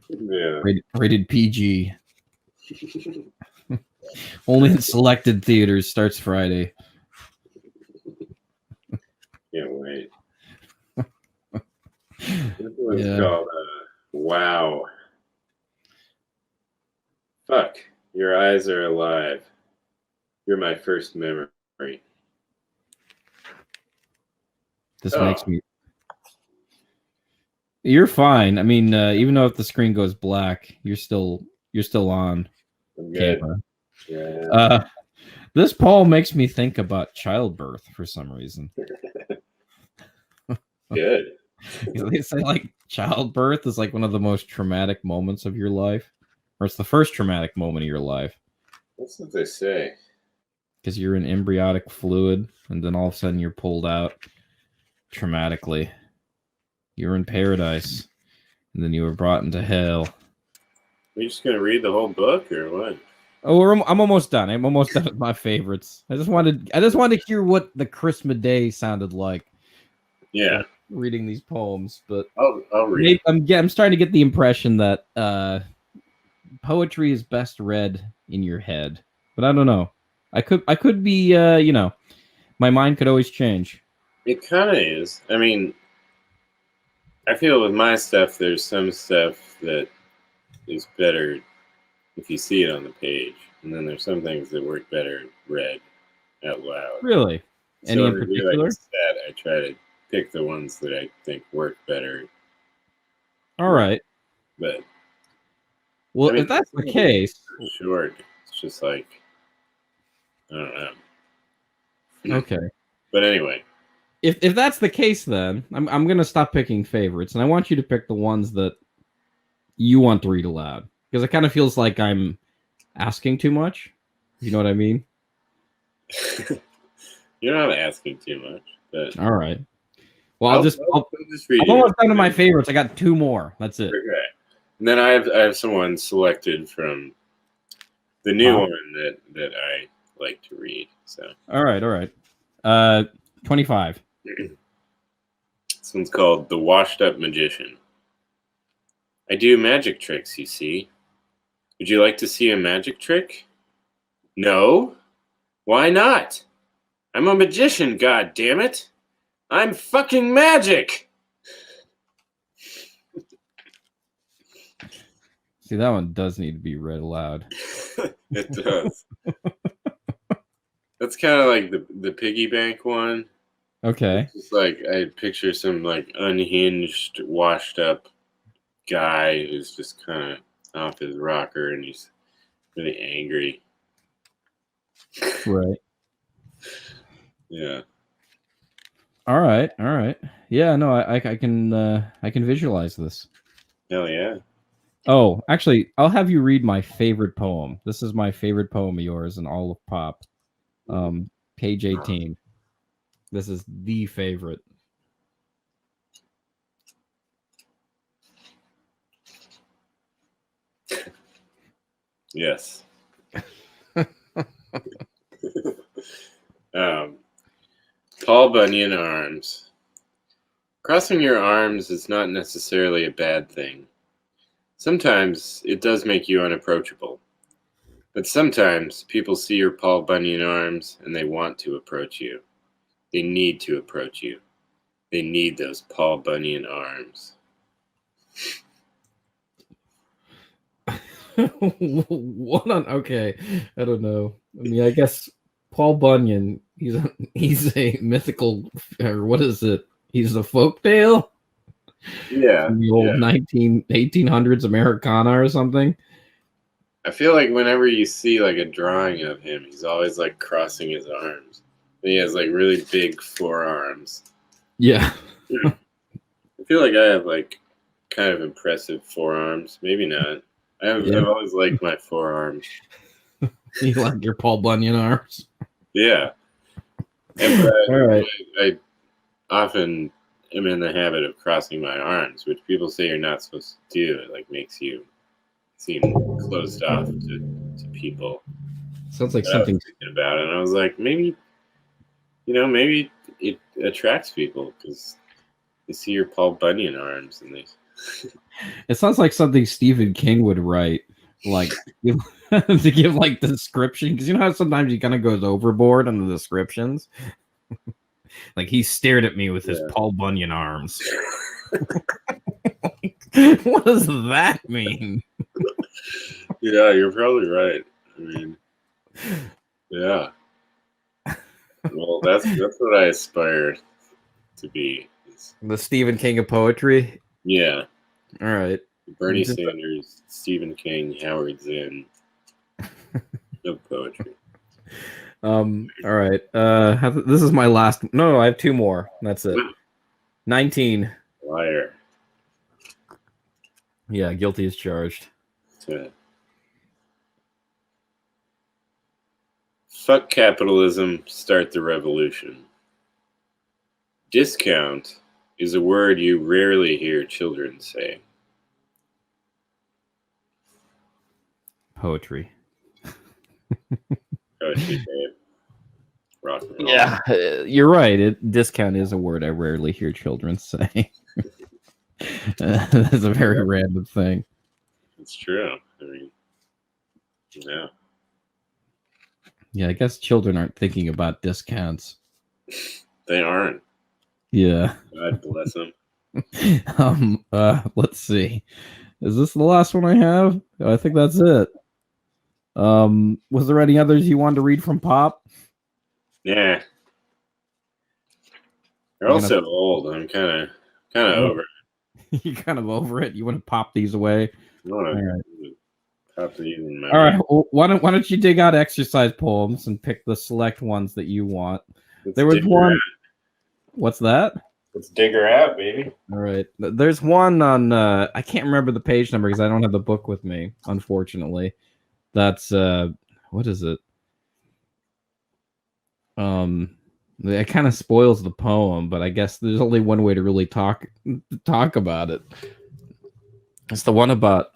Yeah. Rated PG. Only in selected theaters. Starts Friday. Can't wait. This one's called Wow. Fuck. Your eyes are alive. You're my first memory. This makes me. You're fine. I mean, even though if the screen goes black, you're still on camera. Yeah. This poem makes me think about childbirth for some reason. Good. They say like childbirth is like one of the most traumatic moments of your life, or it's the first traumatic moment of your life. That's what they say. Because you're in embryonic fluid, and then all of a sudden you're pulled out traumatically. You're in paradise, and then you were brought into hell. Are you just gonna read the whole book, or what? Oh, I'm almost done. I'm almost done with my favorites. I just wanted to hear what the Chris Maday sounded like. Yeah, reading these poems, but I'll read. I'm starting to get the impression that poetry is best read in your head, but I don't know. I could be my mind could always change. It kind of is. I mean, I feel with my stuff, there's some stuff that is better if you see it on the page, and then there's some things that work better read out loud. Really? Any so in particular? I try to pick the ones that I think work better. All right. But well, I mean, if that's the case, short. It's just like I don't know. Okay. But anyway, if that's the case, then I'm gonna stop picking favorites, and I want you to pick the ones that you want to read aloud, because it kind of feels like I'm asking too much. You know what I mean? You're not asking too much, but All right. Well, I'll just read I'm you. almost done to my favorites. I got 2 more. That's it. Okay. And then I have someone selected from the new one that I like to read. So all right. 25. This one's called The Washed Up Magician. I do magic tricks, you see. Would you like to see a magic trick? No? Why not? I'm a magician, god damn it! I'm fucking magic! See, that one does need to be read aloud. It does. That's kind of like the piggy bank one. Okay. It's just like I picture some like unhinged, washed up guy who's just kind of off his rocker and he's really angry. Right. Yeah. All right. Yeah, no, I can visualize this. Hell yeah. Oh, actually, I'll have you read my favorite poem. This is my favorite poem of yours in all of pop. Page 18. This is the favorite. Yes. Paul Bunyan arms. Crossing your arms is not necessarily a bad thing. Sometimes it does make you unapproachable. But sometimes people see your Paul Bunyan arms and they want to approach you. They need to approach you. They need those Paul Bunyan arms. What on? Okay, I don't know. I mean, I guess Paul Bunyan. He's a mythical, or what is it? He's a folktale. Yeah, from the old 1800s Americana or something. I feel like whenever you see like a drawing of him, he's always like crossing his arms. And he has like really big forearms. Yeah. I feel like I have like kind of impressive forearms. Maybe not. I've always liked my forearms. You like your Paul Bunyan arms? Yeah. And, all right. I often am in the habit of crossing my arms, which people say you're not supposed to do. It like makes you seem closed off to people. Sounds like something. I was thinking about it, and I was like, maybe it attracts people because they see your Paul Bunyan arms, and they. It sounds like something Stephen King would write, like to give like description, because you know how sometimes he kind of goes overboard on the descriptions. Like he stared at me with his Paul Bunyan arms. What does that mean? Yeah, you're probably right. I mean, yeah. Well, that's what I aspire to be. The Stephen King of poetry. Yeah. All right. Bernie Sanders, Stephen King, Howard Zinn. No poetry. All right. This is my last. No, I have 2 more. That's it. 19. Liar. Yeah, guilty as charged. Yeah. Fuck capitalism, start the revolution. Discount is a word you rarely hear children say. Poetry. Poetry, babe. Rock and roll. Yeah, you're right. Discount is a word I rarely hear children say. That's a very random thing. It's true. I mean, yeah. Yeah, I guess children aren't thinking about discounts. They aren't. Yeah. God bless them. Let's see. Is this the last one I have? I think that's it. Was there any others you wanted to read from Pop? Yeah. They're all so old. I'm kind of over it. You're kind of over it. You want to pop these away? All right. Pop these in my all right. Well, why don't you dig out exercise poems and pick the select ones that you want? There was one. What's that? Let's dig her out, baby. All right. There's one on I can't remember the page number because I don't have the book with me, unfortunately. That's what is it? It kind of spoils the poem, but I guess there's only one way to really talk about it. It's the one about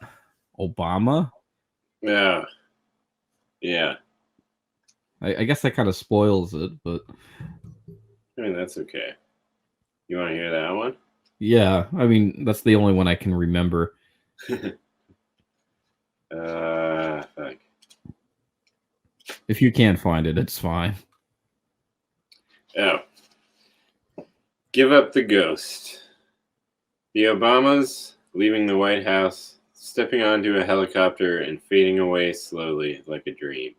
Obama. Yeah. Yeah. I guess that kind of spoils it, but I mean, that's okay. You want to hear that one? yeah, I mean, that's the only one I can remember. Fuck. If you can't find it, it's fine. Oh. Give up the ghost. The Obamas leaving the White House, stepping onto a helicopter and fading away slowly like a dream.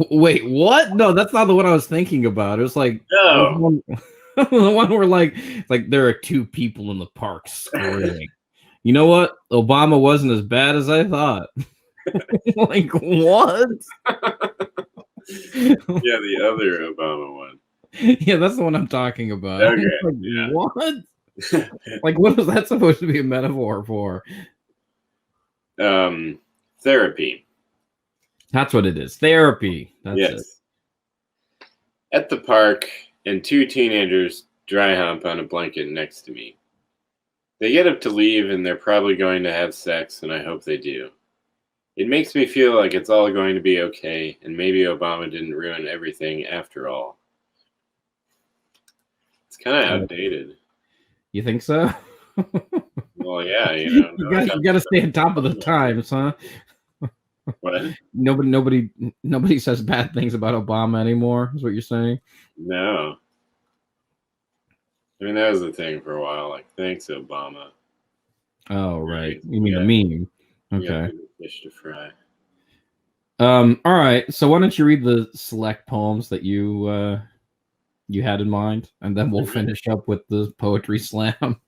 Wait, what? No, that's not the one I was thinking about. It was like No. the one where like there are two people in the park screaming. You know what? Obama wasn't as bad as I thought. Like what? Yeah, the other Obama one. Yeah, that's the one I'm talking about. Okay. Like, Yeah. what? Like, what was that supposed to be a metaphor for? Therapy. That's what it is. Therapy. That's it. At the park, and two teenagers dry hump on a blanket next to me. They get up to leave, and they're probably going to have sex, and I hope they do. It makes me feel like it's all going to be okay, and maybe Obama didn't ruin everything after all. It's kind of outdated. You think so? Well, yeah, you know. You got to stay on top of the times, huh? What? Nobody says bad things about Obama anymore. Is what you're saying? No. I mean, that was the thing for a while. Like, thanks, Obama. Oh, right. You mean the meme? Okay. Fish to fry. All right. So why don't you read the select poems that you had in mind, and then we'll finish up with the poetry slam.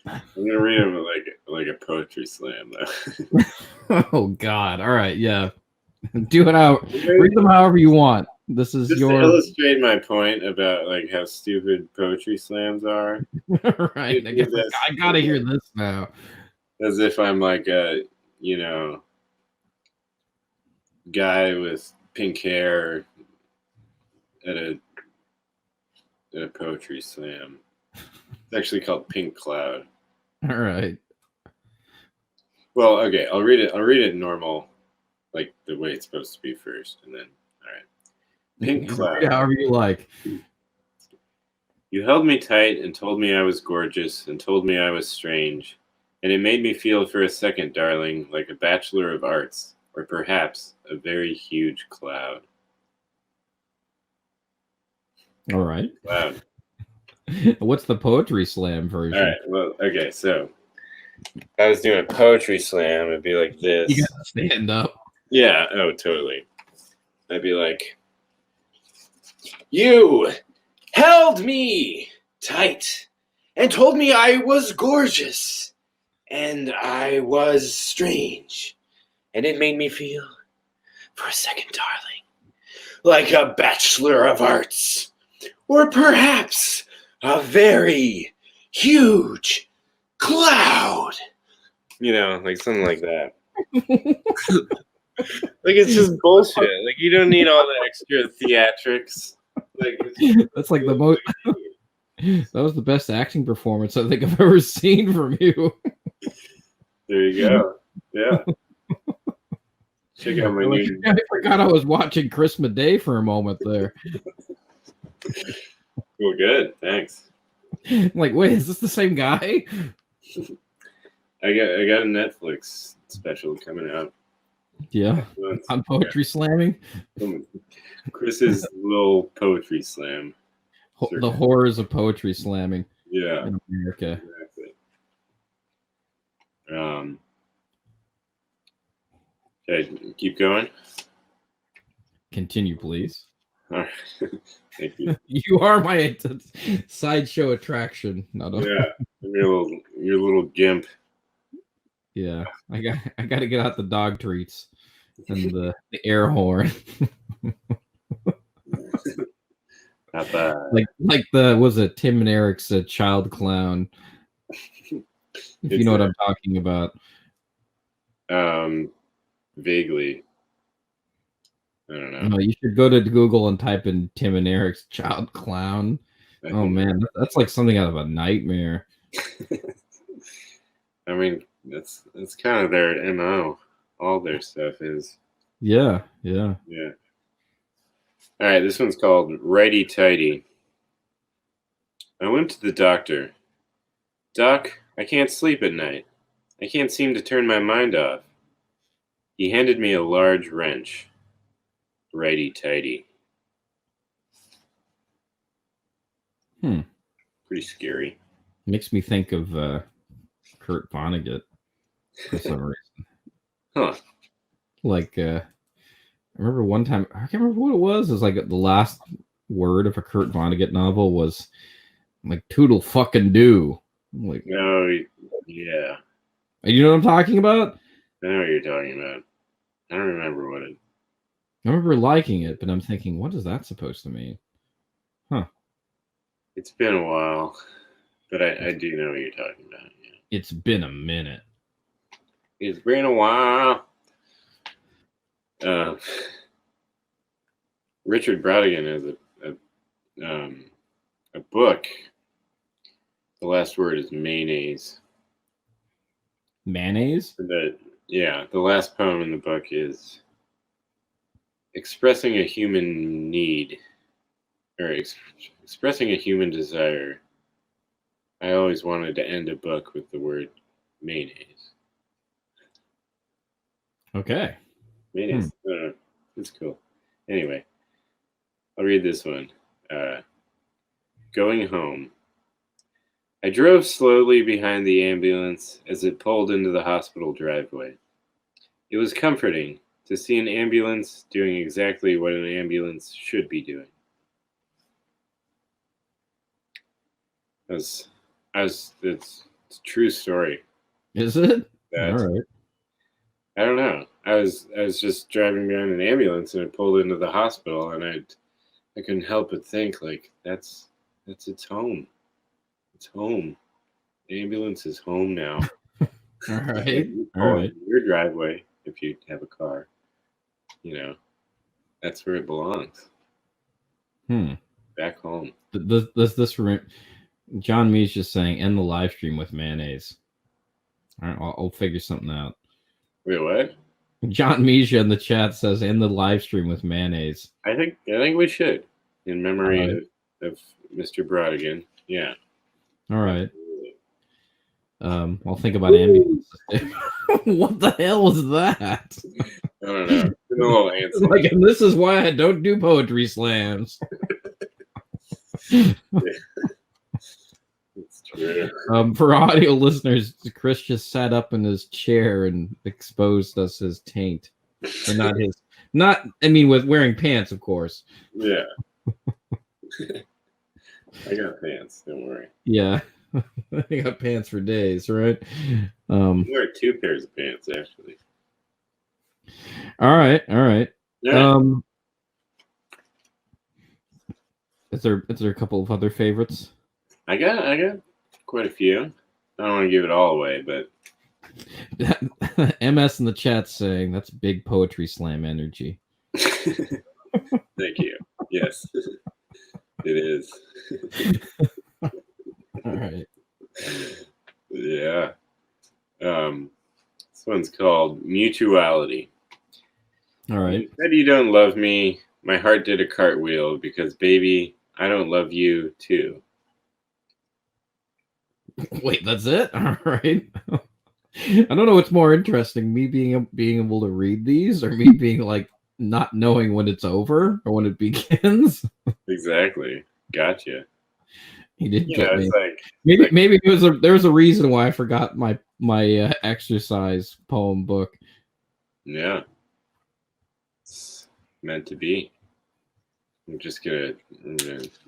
I'm gonna read them like a poetry slam, though. Oh God! All right, yeah. Do it out. Read them however you want. This is just your to illustrate my point about like how stupid poetry slams are. Right. I gotta hear this now. As if I'm like a guy with pink hair at a poetry slam. It's actually called Pink Cloud. All right. Well, okay, I'll read it normal, like the way it's supposed to be first, and then all right. Pink Cloud. However you like. You held me tight and told me I was gorgeous and told me I was strange, and it made me feel for a second, darling, like a bachelor of arts, or perhaps a very huge cloud. All right. Cloud. What's the poetry slam version? All right. Well, okay. So, if I was doing a poetry slam, it'd be like this. You gotta stand up. Yeah. Oh, totally. I'd be like, you held me tight and told me I was gorgeous and I was strange, and it made me feel, for a second, darling, like a bachelor of arts, or perhaps a very huge cloud. Like something like that. Like, it's just bullshit. Like, you don't need all the extra theatrics. Like, that's like the most. That was the best acting performance I think I've ever seen from you. There you go. Yeah. Check out my new. I forgot I was watching Chris Maday for a moment there. Well, good. Thanks. I'm like, wait, is this the same guy? I got a Netflix special coming out. Yeah. On poetry slamming. Chris's little poetry slam. The horrors of poetry slamming. Yeah. In America. Exactly. Okay, keep going. Continue, please. All right. Thank you. You are my sideshow attraction. Yeah, your little gimp. Yeah, I got to get out the dog treats and the air horn. Not bad. Like the was it Tim and Eric's child clown? If you know what I'm talking about. Vaguely. I don't know. No, you should go to Google and type in Tim and Eric's child clown. Oh man, that's like something out of a nightmare. I mean, that's kind of their MO. All their stuff is. Yeah. All right, this one's called Righty Tighty. I went to the doctor. Doc, I can't sleep at night. I can't seem to turn my mind off. He handed me a large wrench. Righty tighty. Pretty scary. Makes me think of Kurt Vonnegut for some reason. Huh. Like I remember one time, I can't remember what it was. It was like the last word of a Kurt Vonnegut novel was like "toodle fucking do." Like, oh yeah. You know what I'm talking about? I know what you're talking about. I don't remember what it. I remember liking it, but I'm thinking, what is that supposed to mean? Huh. It's been a while, but I do know what you're talking about. Yeah. It's been a minute. It's been a while. Richard Brodigan has a book. The last word is mayonnaise. Mayonnaise? The last poem in the book is expressing a human need, or expressing a human desire. I always wanted to end a book with the word mayonnaise. Okay. Mayonnaise. It's cool. Anyway, I'll read this one. Going home. I drove slowly behind the ambulance as it pulled into the hospital driveway. It was comforting to see an ambulance doing exactly what an ambulance should be doing. It's a true story. Is it? All right. I don't know. I was just driving behind an ambulance and it pulled into the hospital, and I couldn't help but think, like, that's its home. It's home. The ambulance is home now. All right. All right. Your driveway, if you have a car, that's where it belongs. Back home. Does this John Mee's just saying end the live stream with mayonnaise. All right, I'll figure something out. Wait, what? John Misha in the chat says end the live stream with mayonnaise. I think we should, in memory of Mr. Brodigan. Yeah. All right. I'll think about ambulance. What the hell was that? I don't know. No answer. Like, and this is why I don't do poetry slams. It's true. For audio listeners, Chris just sat up in his chair and exposed us his taint. And with wearing pants, of course. Yeah. I got pants, don't worry. Yeah. I got pants for days, right? I wear 2 pairs of pants, actually. All right. Yeah. Is there a couple of other favorites? I got quite a few. I don't want to give it all away, but MS in the chat saying that's big poetry slam energy. Thank you. Yes, it is. All right. Yeah. This one's called Mutuality. All right. You said you don't love me. My heart did a cartwheel because, baby, I don't love you too. Wait, that's it? All right. I don't know what's more interesting, me being able to read these, or me being like not knowing when it's over or when it begins. Exactly. Gotcha. He did get me. It's maybe there was a reason why I forgot my exercise poem book. Yeah. It's meant to be. I'm gonna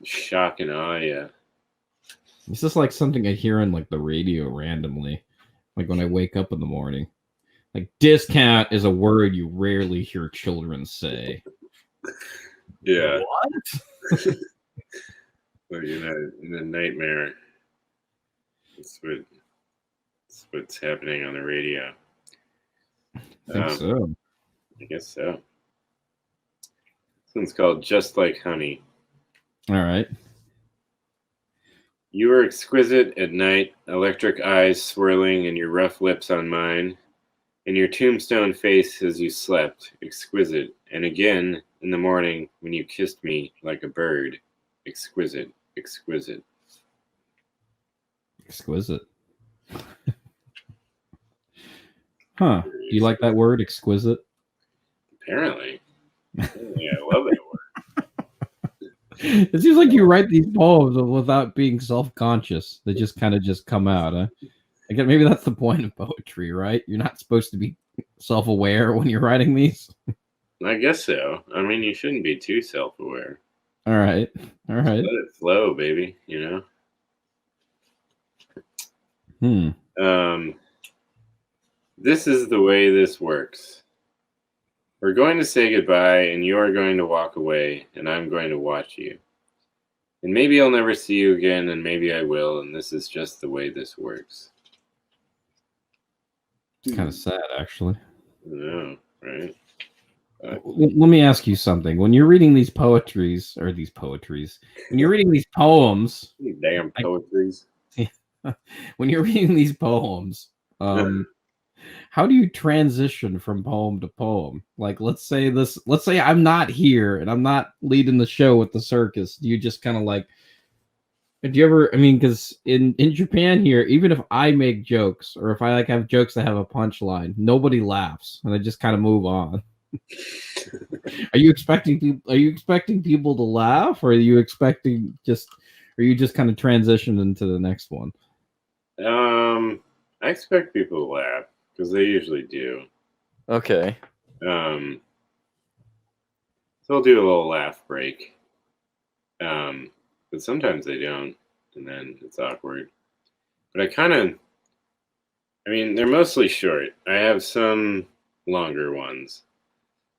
shock and awe you. It's just like something I hear on like the radio randomly, like when I wake up in the morning. Like discount is a word you rarely hear children say. Yeah. What? Like in a nightmare. That's what's happening on the radio. I think so. I guess so. This one's called Just Like Honey. All right. You were exquisite at night, electric eyes swirling and your rough lips on mine, and your tombstone face as you slept, exquisite, and again in the morning when you kissed me like a bird, exquisite, exquisite. Exquisite. Huh. Do you like that word, exquisite? Apparently. Yeah, I love that word. It seems like you write these poems without being self-conscious. They just kind of just come out, huh? Again, maybe that's the point of poetry, right? You're not supposed to be self-aware when you're writing these. I guess so. I mean, you shouldn't be too self-aware. All right. All right. Let it flow, baby, This is the way this works. We're going to say goodbye, and you're going to walk away, and I'm going to watch you. And maybe I'll never see you again, and maybe I will, and this is just the way this works. It's kind of sad, actually. I know, right? Let me ask you something. When you're reading these poetries, when you're reading these poems, damn poetries. When you're reading these poems, how do you transition from poem to poem? Like, let's say I'm not here and I'm not leading the show with the circus. Do you just kind of like, do you ever, I mean, because in Japan here, even if I make jokes or if I like have jokes that have a punchline, nobody laughs and I just kind of move on. Are you expecting people to laugh, or are you just kind of transition into the next one? I expect people to laugh because they usually do. Okay. So I'll do a little laugh break. But sometimes they don't, and then it's awkward. But they're mostly short. I have some longer ones.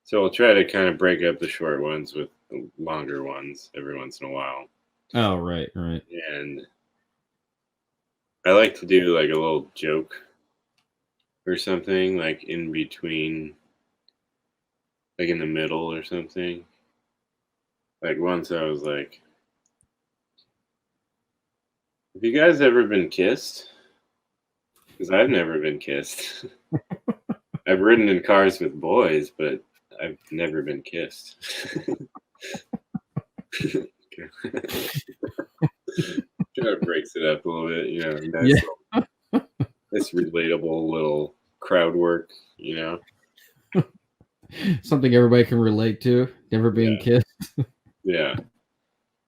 So I'll try to kind of break up the short ones with the longer ones every once in a while. Oh, right. And I like to do like a little joke or something, like in between, like in the middle or something. Like once I was like, have you guys ever been kissed? Because I've never been kissed. I've ridden in cars with boys, but I've never been kissed. Kind of breaks it up a little bit, nice relatable little crowd work, Something everybody can relate to, never being kissed. Yeah.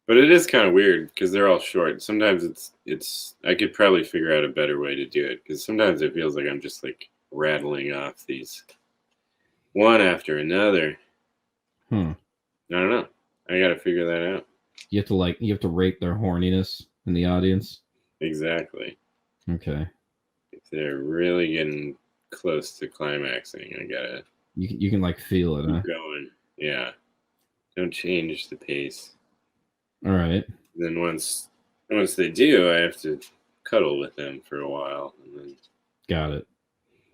But it is kind of weird because they're all short. Sometimes it's I could probably figure out a better way to do it because sometimes it feels like I'm just like rattling off these one after another. I don't know. I got to figure that out. You have to rate their horniness in the audience. Exactly. Okay. If they're really getting close to climaxing, I gotta. You can like feel it. Keep going. Yeah. Don't change the pace. All right. Then once they do, I have to cuddle with them for a while, and then got it.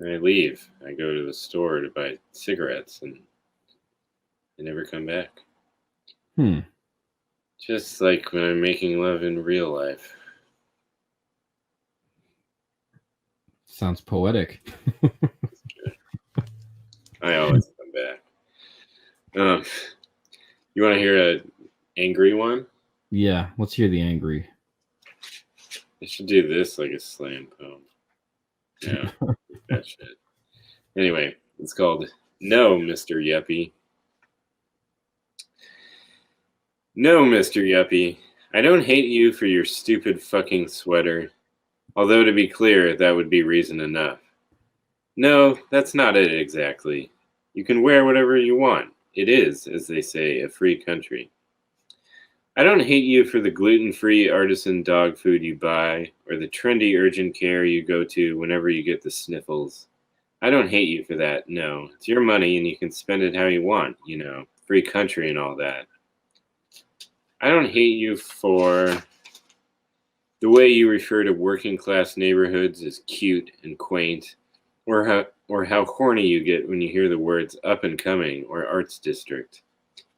I leave. I go to the store to buy cigarettes, and they never come back. Just like when I'm making love in real life. Sounds poetic. I always come back. You want to hear an angry one? Yeah, let's hear the angry. I should do this like a slam poem. Yeah, that shit. Anyway, it's called No, Mr. Yuppie. No, Mr. Yuppie, I don't hate you for your stupid fucking sweater. Although, to be clear, that would be reason enough. No, that's not it exactly. You can wear whatever you want. It is, as they say, a free country. I don't hate you for the gluten-free artisan dog food you buy or the trendy urgent care you go to whenever you get the sniffles. I don't hate you for that, no. It's your money and you can spend it how you want, free country and all that. I don't hate you for the way you refer to working class neighborhoods as cute and quaint, or how corny you get when you hear the words up and coming or arts district.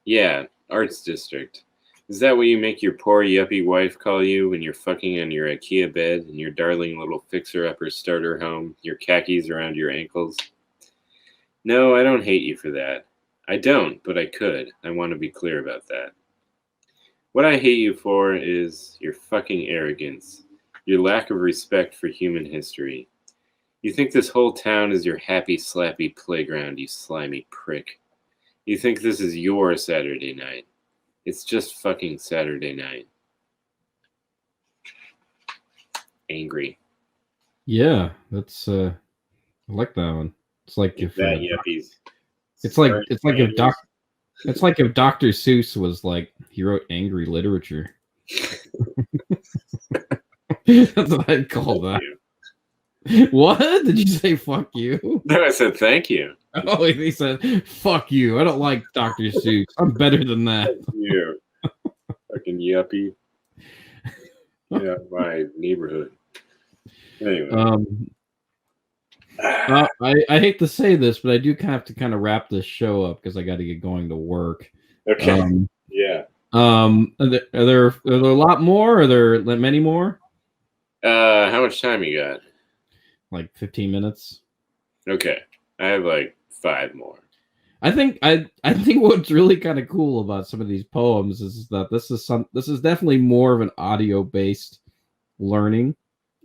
Yeah, arts district. Is that what you make your poor yuppie wife call you when you're fucking on your IKEA bed in your darling little fixer-upper starter home, your khakis around your ankles? No, I don't hate you for that. I don't, but I could. I want to be clear about that. What I hate you for is your fucking arrogance, your lack of respect for human history. You think this whole town is your happy, slappy playground, you slimy prick. You think this is your Saturday night. It's just fucking Saturday night. Angry. Yeah, that's I like that one. It's like if that yuppies. It's like if Dr. Seuss was like he wrote angry literature. That's what I'd call that. What? Did you say fuck you? No, I said thank you. Oh, he said fuck you. I don't like Dr. Seuss. I'm better than that. Fuck you. Fucking yuppie. Yeah, my neighborhood. Anyway. I hate to say this, but I do have to kind of wrap this show up because I got to get going to work. Okay. Yeah. Are there a lot more? Are there many more? How much time you got? Like 15 minutes. Okay, I have like 5 more. I think what's really kind of cool about some of these poems is that this is definitely more of an audio based learning,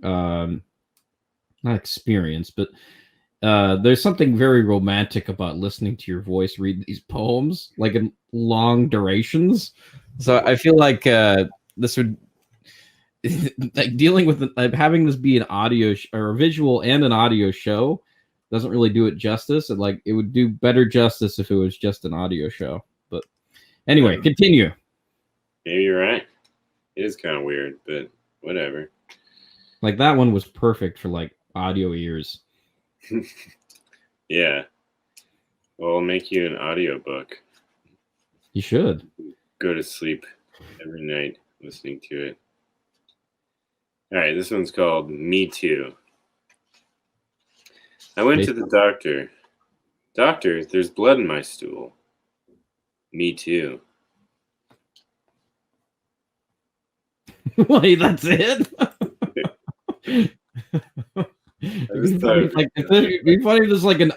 not experience, but there's something very romantic about listening to your voice read these poems, like in long durations. So I feel like this would like dealing with having this be an audio or a visual and an audio show doesn't really do it justice. And like it would do better justice if it was just an audio show. But anyway, continue. Maybe you're right. It is kind of weird, but whatever. Like that one was perfect for like audio ears. Yeah. Well, I'll make you an audiobook. You should. Go to sleep every night listening to it. All right, this one's called Me Too. I went to the doctor. Doctor, there's blood in my stool. Me too. Wait, that's it? It'd be funny if there's like an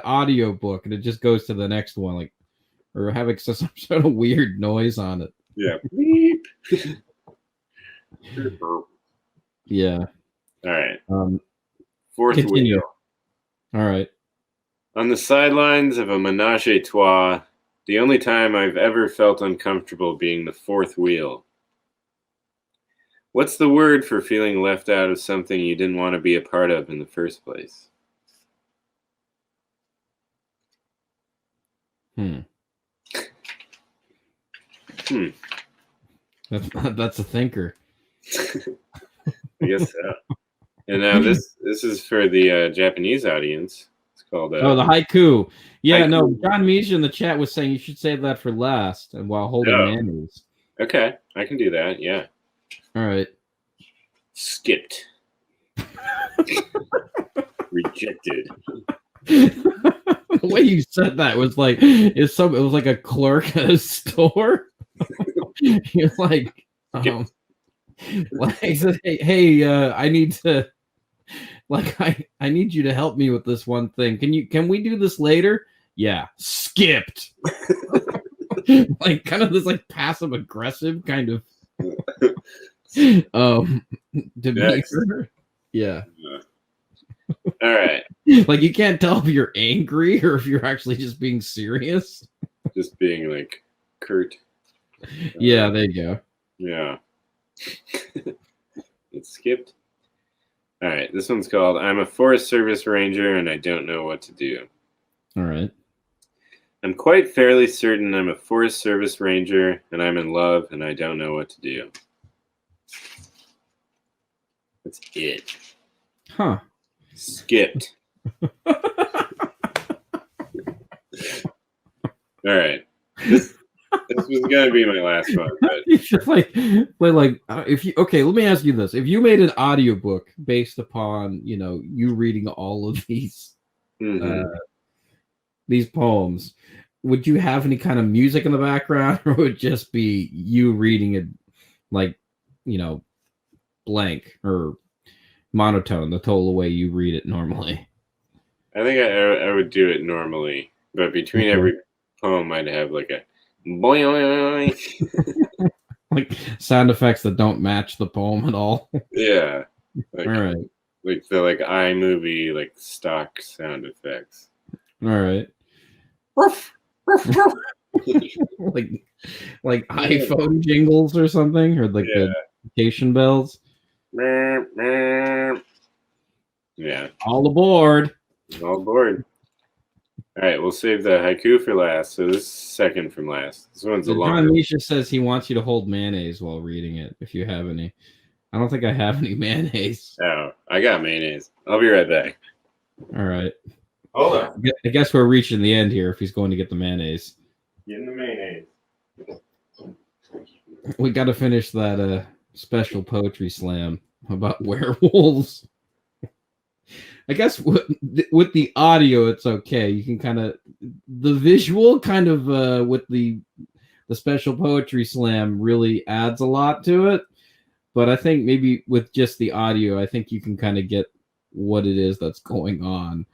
audio book and it just goes to the next one, like, or having some sort of weird noise on it. Yeah. Beep. Yeah. All right. Fourth continue. Wheel. All right. On the sidelines of a menage a trois, the only time I've ever felt uncomfortable being the fourth wheel. What's the word for feeling left out of something you didn't want to be a part of in the first place? That's a thinker. I guess so. And now this is for the Japanese audience. It's called the haiku. Yeah, haiku. no, John Misha in the chat was saying you should save that for last and while holding mayonnaise. Okay, I can do that. Yeah. All right. Skipped. Rejected. The way you said that was like it was like a clerk at a store. You're like, he said, hey, I need to, like, I need you to help me with this one thing. Can we do this later? Yeah, skipped. Like kind of this like passive aggressive kind of demeanor. Yeah. All right. Like you can't tell if you're angry or if you're actually just being serious. Just being like curt. Yeah, there you go. Yeah. It skipped. All right. This one's called I'm a Forest Service Ranger and I don't know what to do. All right. I'm quite fairly certain I'm a Forest Service Ranger and I'm in love and I don't know what to do. That's it. Huh. Skipped. All right. This was gonna be my last one, but You should if you okay, let me ask you this. If you made an audiobook based upon, you reading all of mhm. these poems, would you have any kind of music in the background or would it just be you reading it like, blank or monotone, the total way you read it normally? I think I would do it normally, but between Okay. every poem, I'd have like a boing. Like sound effects that don't match the poem at all. Yeah, All like right. like the iMovie like stock sound effects. All right. Ruff, ruff, ruff. like iPhone jingles or something, or like Yeah. the notification bells. Meow, meow. Yeah, All aboard. all aboard. All right, we'll save the haiku for last. So this is second from last. This one's a John longer. Misha says he wants you to hold mayonnaise while reading it, if you have any. I don't think I have any mayonnaise. Oh, I got mayonnaise. I'll be right back. All right. Hold on. I guess we're reaching the end here if he's going to get the mayonnaise. Getting the mayonnaise. We got to finish that special poetry slam about werewolves. I guess with the audio, it's okay. You can kind of the visual kind of with the special poetry slam really adds a lot to it. But I think maybe with just the audio, I think you can kind of get what it is that's going on.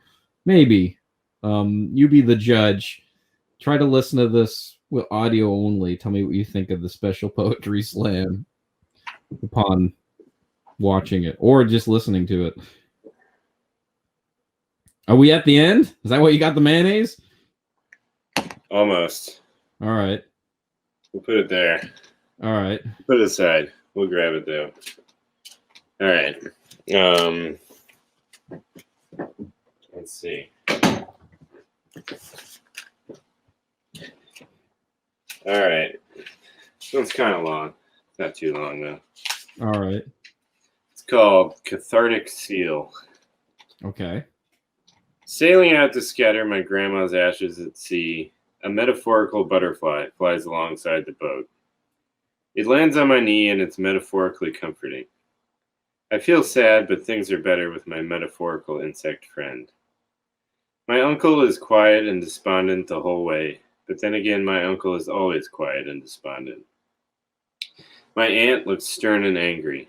Maybe you be the judge. Try to listen to this with audio only. Tell me what you think of the special poetry slam upon watching it or just listening to it. Are we at the end? Is that what you got, the mayonnaise? Almost. All right. We'll put it there. All right. Put it aside. We'll grab it though. All right. Let's see. All right. This one's kind of long. Not too long though. All right. It's called Cathartic Seal. Okay. Sailing out to scatter my grandma's ashes at sea, a metaphorical butterfly flies alongside the boat. It lands on my knee and it's metaphorically comforting. I feel sad, but things are better with my metaphorical insect friend. My uncle is quiet and despondent the whole way, but then again, my uncle is always quiet and despondent. My aunt looks stern and angry.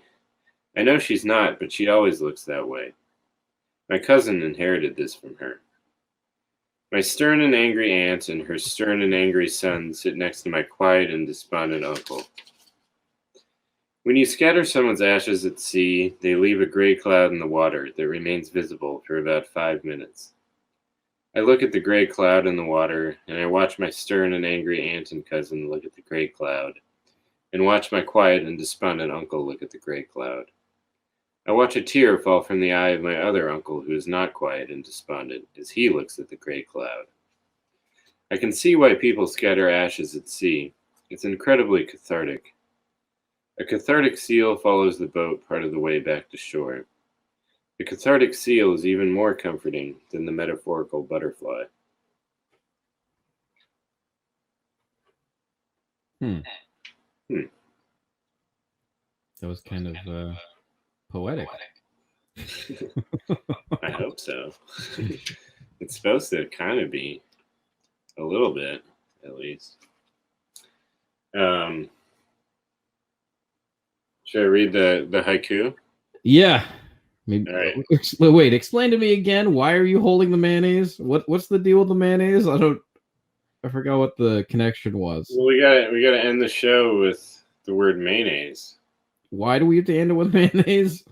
I know she's not, but she always looks that way. My cousin inherited this from her. My stern and angry aunt and her stern and angry son sit next to my quiet and despondent uncle. When you scatter someone's ashes at sea, they leave a gray cloud in the water that remains visible for about 5 minutes. I look at the gray cloud in the water, and I watch my stern and angry aunt and cousin look at the gray cloud, and watch my quiet and despondent uncle look at the gray cloud. I watch a tear fall from the eye of my other uncle who is not quiet and despondent as he looks at the gray cloud. I can see why people scatter ashes at sea. It's incredibly cathartic. A cathartic seal follows the boat part of the way back to shore. The cathartic seal is even more comforting than the metaphorical butterfly. That was kind of poetic. I hope so. It's supposed to kind of be a little bit, at least. Should I read the haiku? Yeah. Maybe, All right. Wait, explain to me again. Why are you holding the mayonnaise? What's the deal with the mayonnaise? I forgot what the connection was. Well, we gotta end the show with the word mayonnaise. Why do we have to end it with mayonnaise?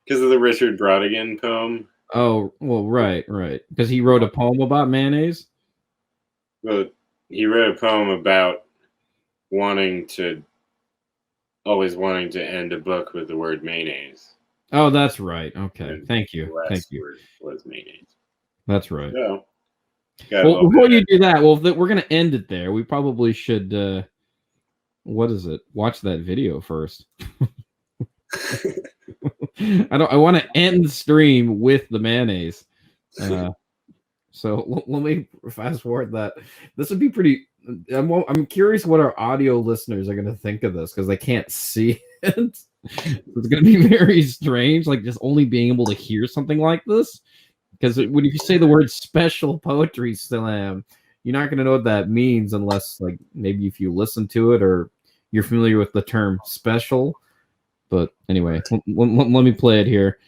Because of the Richard Brautigan poem. Oh, well, right. Because he wrote a poem about mayonnaise? Well, he wrote a poem about always wanting to end a book with the word mayonnaise. Oh, that's right. Okay. And Thank you. The last Thank you. word was mayonnaise. That's right. So, well, before you do that, we're going to end it there. We probably should, what is it? Watch that video first. I want to end the stream with the mayonnaise. So let me fast forward that. This would be pretty. I'm curious what our audio listeners are going to think of this because they can't see it. It's going to be very strange, like just only being able to hear something like this. Because when you say the word special poetry slam, you're not going to know what that means unless, like, maybe if you listen to it or you're familiar with the term special. But anyway, let me play it here.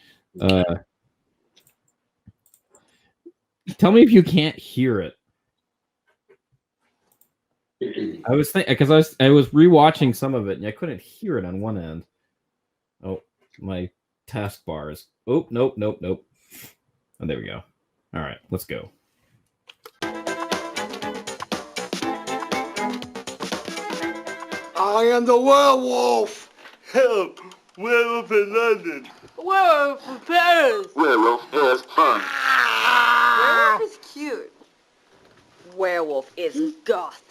Tell me if you can't hear it. I was thinking because I was rewatching some of it and I couldn't hear it on one end. Oh, my taskbars. Oh, nope. Oh, there we go. All right, let's go. I am the werewolf. Help! Werewolf in London. Werewolf in Paris. Werewolf is fun. Werewolf is cute. Werewolf is gothic.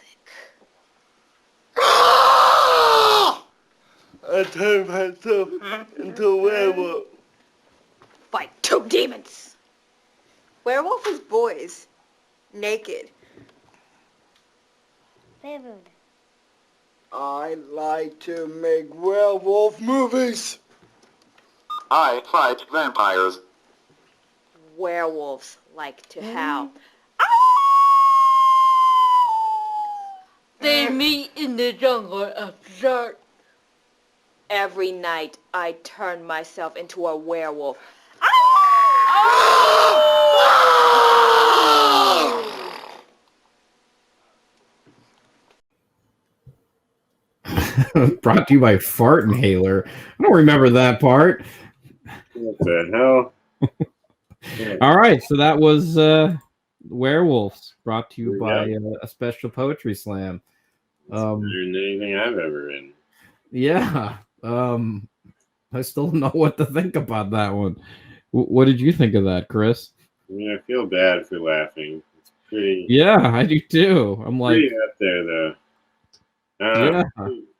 I turned myself into a werewolf. Fight two demons. Werewolf is boys. Naked. Favorite. I like to make werewolf movies. I fight vampires. Werewolves like to howl. They meet in the jungle after dark. Every night I turn myself into a werewolf. Brought to you by Fart Inhaler. I don't remember that part. What the hell? All right, so that was Werewolves, brought to you There by you a special poetry slam. Better than anything I've ever written. Yeah, I still don't know what to think about that one. What did you think of that, Chris? I mean, I feel bad for laughing. It's pretty. Yeah, I do too. I'm like, pretty up there though. yeah,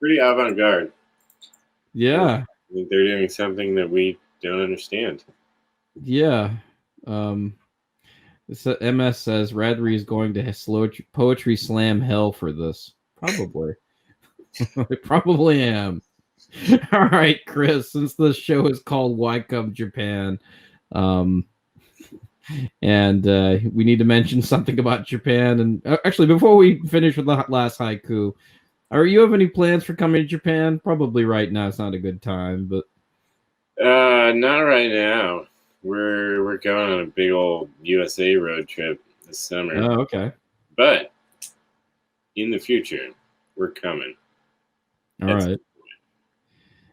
Pretty avant-garde. yeah, I think they're doing something that we don't understand. yeah. MS says Radrey is going to slow poetry slam hell for this. Probably. I probably am. All right, Chris, since the show is called Why Come Japan, and we need to mention something about Japan. And actually, before we finish with the last haiku, you have any plans for coming to Japan? Probably right now. It's not a good time, but Not right now. We're going on a big old USA road trip this summer. oh, okay. But in the future, we're coming. All right.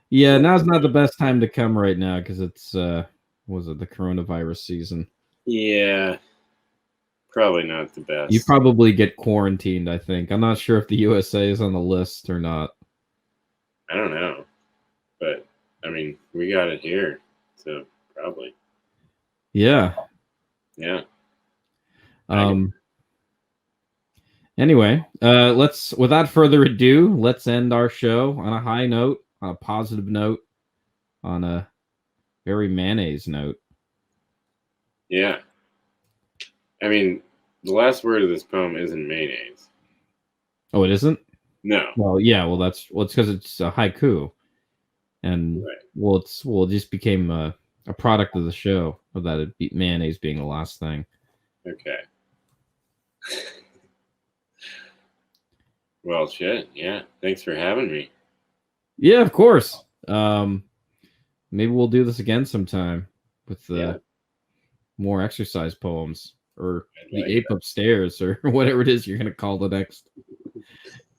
Yeah, now's not the best time to come right now because it's was it the coronavirus season? Yeah, probably not the best. You probably get quarantined, I think. I'm not sure if the USA is on the list or not. I don't know, but I mean, we got it here, so probably. Yeah. Yeah. Anyway, let's without further ado, let's end our show on a high note, on a positive note, on a very mayonnaise note. Yeah. I mean, the last word of this poem isn't mayonnaise. Oh, it isn't? No. Well, yeah, it's because it's a haiku. And Right. it just became a product of the show, of that mayonnaise being the last thing. Okay. Well, shit. Yeah. Thanks for having me. Yeah, of course. Maybe we'll do this again sometime with more exercise poems, or the ape upstairs, or whatever it is you're gonna call the next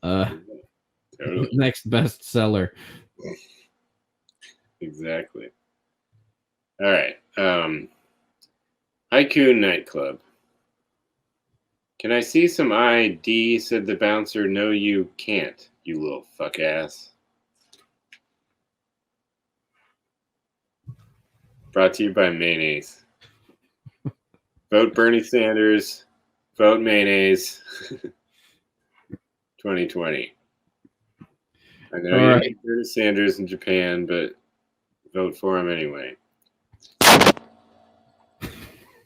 Totally. next bestseller. Exactly. All right. Haiku nightclub. Can I see some ID? Said the bouncer. No, you can't, you little fuck ass. Brought to you by mayonnaise. Vote Bernie Sanders. Vote mayonnaise. 2020. I know you hate Bernie Sanders in Japan, but vote for him anyway.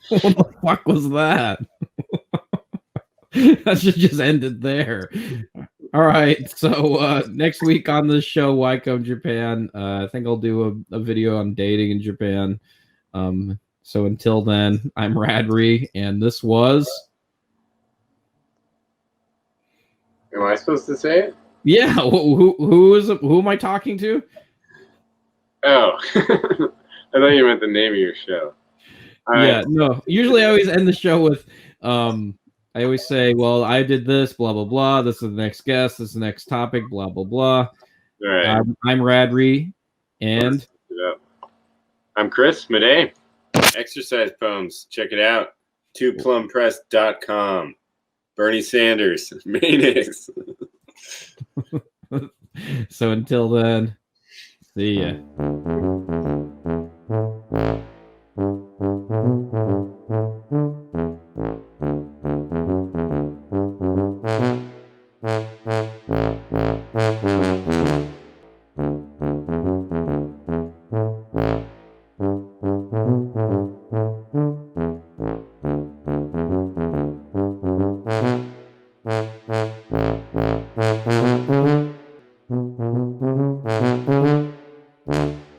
What the fuck was that? I should just end it there. All right. So next week on this show, Why Come Japan? I think I'll do a video on dating in Japan. So until then, I'm Radrey, and this was. Am I supposed to say it? Yeah. Who am I talking to? Oh, I thought you meant the name of your show. All Yeah. right. No. Usually, I always end the show with. I always say, well, I did this, blah, blah, blah. This is the next guest. This is the next topic, blah, blah, blah. All right. I'm Radrey, and I'm Chris Maday. Exercise poems. Check it out. 2plumpress.com. Bernie Sanders. Mayonnaise. So until then, see ya.